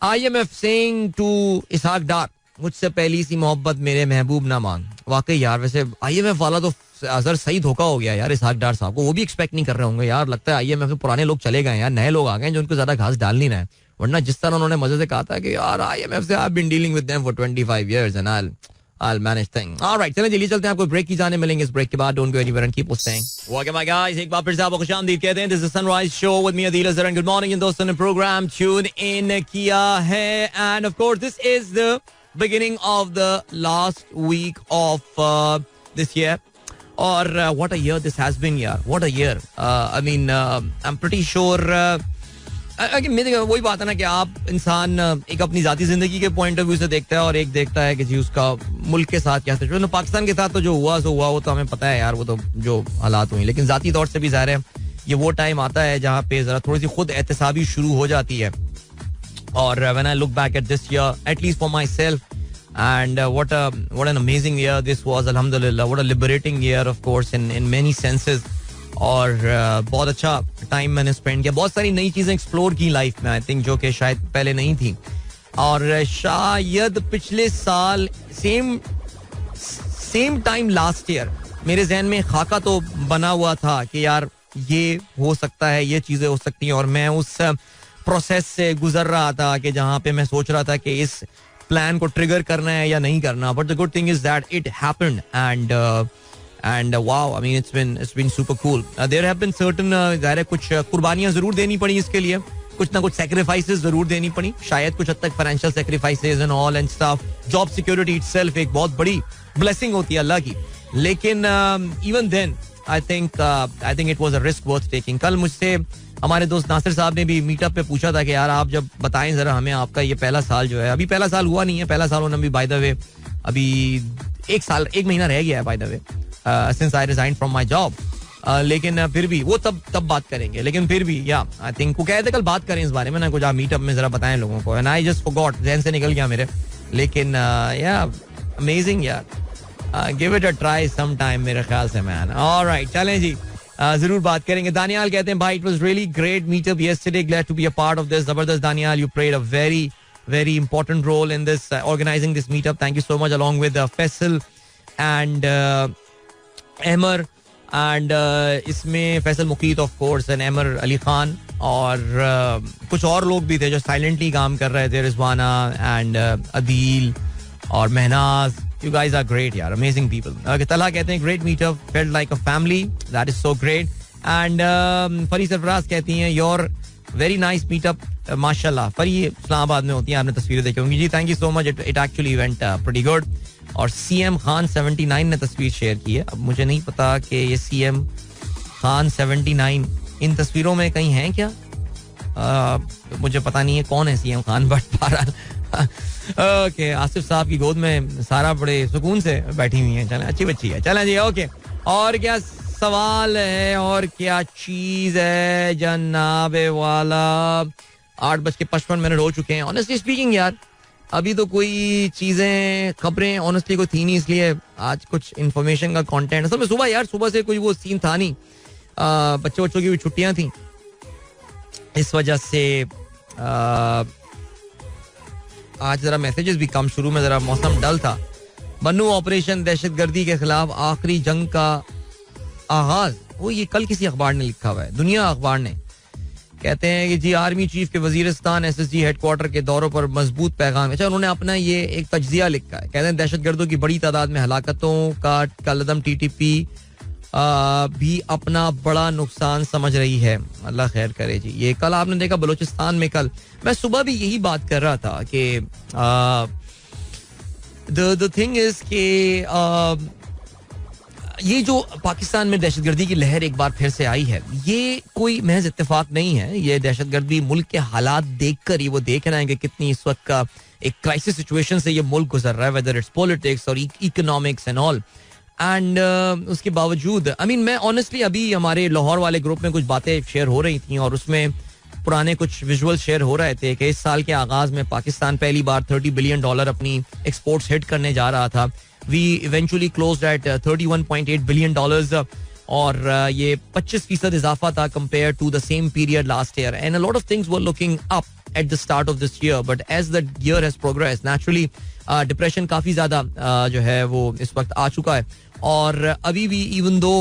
IMF सेइंग टू इसहाक डार मुझसे पहली सी मोहब्बत मेरे महबूब ना मान. वाकई यार, वैसे IMF वाला तो अजहर सही धोखा हो गया यार इसहाक डार साहब को. वो भी एक्सपेक्ट नहीं कर रहे होंगे यार. लगता है IMF में पुराने लोग चले गए यार, नए लोग आ गए जो उनको ज्यादा घास डाल नहीं रहे. वरना जिस तरह उन्होंने मजे से कहा था कि यार IMF से I've been dealing with them for 25 years and I'll manage things. All right, चलें जल्दी चलते हैं. आपको ब्रेक की जाने मिलेंगे. इस ब्रेक के बाद don't go anywhere and keep listening. Welcome my guys. एक बार फिर से आपको खुशामदीद कहते हैं. This is Sunrise Show with me Adil Azhar and good morning. इन दोस्तों ने प्रोग्राम ट्यून इन किया है and of course this is the beginning of the last week of this year. और what a year this has been यार. What a year. I mean I'm pretty sure वही बात है ना कि आप इंसान एक अपनी जाती जिंदगी के पॉइंट ऑफ व्यू से देखता है और एक देखता है कि जी उसका मुल्क के साथ क्या सिचुएशन. पाकिस्तान के साथ तो जो हुआ सो हुआ, वो तो हमें पता है यार, वो तो जो हालात हुई. लेकिन जाती तौर से भी ज़ाहिर है ये वो टाइम आता है जहाँ पे जरा थोड़ी सी खुद एहतसाबी शुरू हो जाती है. और when I look back at this year, at least for my self, and what an amazing year this was. Alhamdulillah, what a liberating year of course in many senses. और बहुत अच्छा टाइम मैंने स्पेंड किया. बहुत सारी नई चीजें एक्सप्लोर की लाइफ में, आई थिंक, जो कि शायद पहले नहीं थी. और शायद पिछले साल सेम टाइम लास्ट ईयर मेरे जहन में खाका तो बना हुआ था कि यार ये हो सकता है, ये चीजें हो सकती हैं. और मैं उस प्रोसेस से गुजर रहा था कि जहाँ पे मैं सोच रहा था कि इस प्लान को ट्रिगर करना है या नहीं करना. But the good thing is that it happened and wow, I mean it's been super cool. There have been certain ज़ाहिर है कुछ कुर्बानियां जरूर देनी पड़ी इसके लिए, कुछ ना कुछ sacrifices जरूर देनी पड़ी. शायद कुछ हद तक financial sacrifices and all and stuff. Job security itself एक बहुत बड़ी blessing होती है अल्लाह की. लेकिन even then I think it was a risk worth taking. कल मुझसे हमारे दोस्त नासिर साहब ने भी मीटअप पे पूछा था कि यार आप जब बताएं जरा हमें आपका ये पहला साल जो है, अभी पहला साल हुआ नहीं है, पहला साल होना भी बाय द वे अभी एक महीना रह गया है bye the way since I resigned from my job. लेकिन फिर भी वो तब बात करेंगे. लेकिन फिर भी या आई थिंक वो कहते कल बात करें इस बारे में ना, कुछ आप मीटअप में जरा बताएं लोगों को. एंड आई जस्ट फॉरगॉट, ज़हन से निकल गया मेरे. लेकिन या अमेजिंग यार, give it a try some time मेरे ख्याल से मैन. ऑलराइट, चलें जी, जरूर बात करेंगे. दानियाल कहते हैं भाई it was really great meetup yesterday, glad to be a part of this. जबरदस्त Daniyal, you played a very very important role in this organizing this meetup. Thank you so much, along with Faisal and Amar and इसमें फैसल मुकीत ऑफ कोर्स एंड अमर अली खान और कुछ और लोग भी थे जो साइलेंटली काम कर रहे थे, रिजवाना एंड अदील और Mahnaz. You guys are great यार, amazing people. Okay, तलहा कहते हैं great meetup, felt like a family, that is so great. And फरी सरफराज कहती हैं your very nice meetup, माशाल्लाह. फरी इस्लामाबाद में होती हैं, आपने तस्वीरें देखी होंगी जी. Thank you so much, it actually went pretty good. और CM खान 79 ने तस्वीर शेयर की है. अब मुझे नहीं पता कि ये CM खान 79 इन तस्वीरों में कहीं हैं क्या. मुझे पता नहीं है कौन है CM खान, बट बहरहाल ओके. आसिफ साहब की गोद में सारा बड़े सुकून से बैठी हुई है. चलें, अच्छी बच्ची है. चलें जी, ओके. और क्या सवाल है और क्या चीज है जनाबे वाला. 8:55 हो चुके हैं. ऑनेस्टली स्पीकिंग यार, अभी तो कोई चीजें खबरें ऑनेस्टली कोई थी नहीं, इसलिए आज कुछ इन्फॉर्मेशन का कंटेंट. असल में सुबह से कोई वो सीन था नहीं. बच्चों की भी छुट्टियां थी, इस वजह से आज जरा मैसेजेस भी कम. शुरू में जरा मौसम डल था. बन्नू ऑपरेशन दहशतगर्दी के खिलाफ आखिरी जंग का आगाज. वो ये कल किसी अखबार ने लिखा हुआ है, दुनिया अखबार ने. कहते हैं कि जी आर्मी चीफ के वजीरिस्तान SSG हेडक्वार्टर के दौरों पर मजबूत पैगाम. अच्छा, उन्होंने अपना ये एक तज्जिया लिखा है. कहते हैं दहशतगर्दों की बड़ी तादाद में हलाकतों का कलदम TTP भी अपना बड़ा नुकसान समझ रही है. अल्लाह खैर करे जी. ये कल आपने देखा बलूचिस्तान में, कल मैं सुबह भी यही बात कर रहा था कि द थिंग इज कि ये जो पाकिस्तान में दहशतगर्दी की लहर एक बार फिर से आई है, ये कोई महज इत्तेफाक नहीं है. ये दहशतगर्दी मुल्क के हालात देखकर ही वो देख रहे हैं कि कितनी इस वक्त का एक क्राइसिस सिचुएशन से ये मुल्क गुजर रहा है, वेदर इट्स पॉलिटिक्स और इकोनॉमिक्स एंड ऑल. एंड उसके बावजूद मैं ऑनेस्टली अभी हमारे लाहौर वाले ग्रुप में कुछ बातें शेयर हो रही थी और उसमें पुराने कुछ विजुअल शेयर हो रहे थे कि इस साल के आगाज में पाकिस्तान पहली बार $30 बिलियन अपनी एक्सपोर्ट्स हिट करने जा रहा था. We eventually closed at $31.8 billion और ये 25% इजाफा था compare to the same period last year. And a lot of things were looking up at the start of this year, but as the year has progressed, naturally depression काफी ज्यादा जो है वो इस वक्त आ चुका है. और अभी भी इवन दो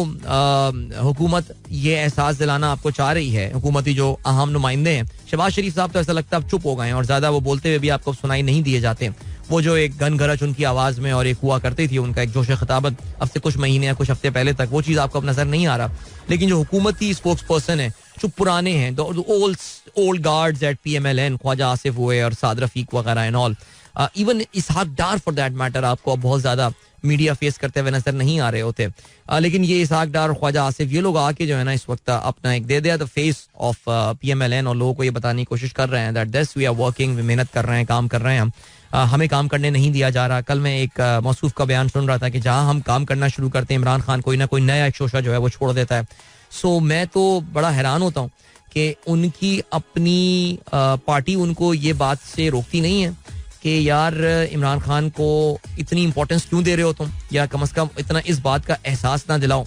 हुकूमत ये एहसास दिलाना आपको चाह रही है, हुकूमती जो अहम नुमाइंदे हैं, शहबाज शरीफ साहब तो ऐसा लगता है अब चुप हो गए हैं और ज्यादा वो बोलते हुए भी आपको सुनाई नहीं दिए जाते. वो जो एक गन गरज उनकी आवाज में और एक हुआ करती थी, उनका एक जोश खिताबत अब से कुछ महीने या कुछ हफ्ते पहले तक, वो चीज आपको अब नजर नहीं आ रहा. लेकिन जो हुकूमती स्पोक्स पर्सन है, जो पुराने हैं, old guards at PMLN, Khawaja Asif हुए और साद रफीक वगैरह and all, even Ishaq Dar for that matter, आपको अब बहुत ज्यादा मीडिया फेस करते हुए नजर नहीं आ रहे होते. लेकिन ये इसहाक डार और ख्वाजा आसिफ, ये लोग आके जो है ना इस वक्त अपना एक दे दिया द फेस ऑफ PMLN और लोगों को ये बताने की कोशिश कर रहे हैं that this we are working, मेहनत कर रहे हैं, काम कर रहे हैं हम, हमें काम करने नहीं दिया जा रहा. कल मैं एक मौसूफ का बयान सुन रहा था कि जहां हम काम करना शुरू करते हैं, इमरान खान कोई ना कोई नया एक शोशा जो है वो छोड़ देता है. सो मैं तो बड़ा हैरान होता हूँ कि उनकी अपनी पार्टी उनको ये बात से रोकती नहीं है कि यार इमरान खान को इतनी इंपॉर्टेंस क्यों दे रहे हो तुम, या कम से कम इतना इस बात का एहसास ना दिलाओ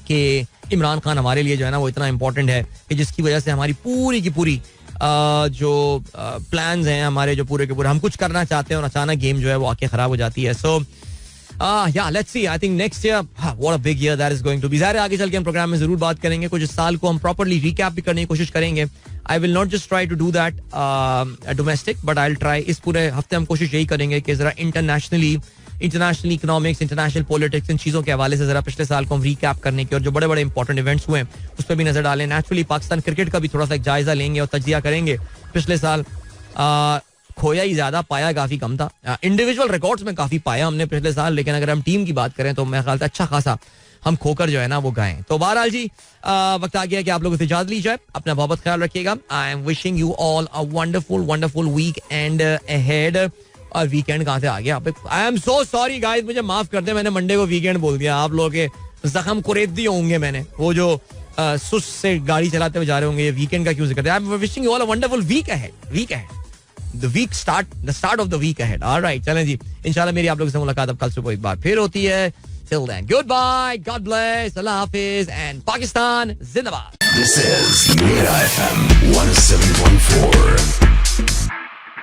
कि इमरान खान हमारे लिए जो है ना वो इतना इंपॉर्टेंट है कि जिसकी वजह से हमारी पूरी की पूरी जो प्लान्स हैं हमारे, जो पूरे के पूरे हम कुछ करना चाहते हैं और अचानक गेम जो है वो आके खराब हो जाती है. सो yeah, let's see. I think next year, what a big year that is going to be. ज़ाहिर है आगे चल के हम प्रोग्राम में जरूर बात करेंगे, कुछ इस साल को हम प्रॉपर्ली रिकैप भी करने की कोशिश करेंगे. I will not just try to do that domestic, but I'll try. इस पूरे हफ्ते हम कोशिश यही करेंगे कि जरा इंटरनेशनल इकोनॉमिक्स, इंटरनेशनल पॉलिटिक्स, इन चीज़ों के हवाले से जरा पिछले साल को हम रिकैप करने की और जो बड़े बड़े इंपॉर्टेंट इवेंट्स हुए उस पर भी नजर डालें. नेचुरली पाकिस्तान क्रिकेट का भी थोड़ा सा एक जायजा लेंगे और तज्जिया करेंगे. पिछले साल खोया ही ज्यादा, पाया काफी कम था. इंडिविजुअल रिकॉर्ड्स में काफी पाया हमने पिछले साल, लेकिन अगर हम टीम की बात करें तो मेरे ख्याल से अच्छा खासा हम खोकर जो है ना वो गाएं. तो बहरहाल जी वक्त आ गया कि आप लोगों से इजाजत ली जाए. अपना बहुत ख्याल रखिएगा. I am wishing you all a wonderful weekend ahead. और वीकेंड कहाँ से आ गया? I am so sorry guys, मुझे माफ कर दे, मैंने मंडे को वीकेंड बोल दिया. आप लोगों के जख्म कुरेद दिए होंगे मैंने, वो जो सुस्त से गाड़ी चलाते हुए जा रहे होंगे, ये वीकेंड का क्यों जिक्र करते हैं. I am wishing you all a wonderful week ahead. The start of the week ahead. All right, चलें जी. इंशाल्लाह मेरी आप लोगों से मुलाकात अब कल सुबह एक बार फिर होती है. Till then, goodbye, God bless, Allah Hafiz, and Pakistan Zindabad. This is Mira FM 107.4.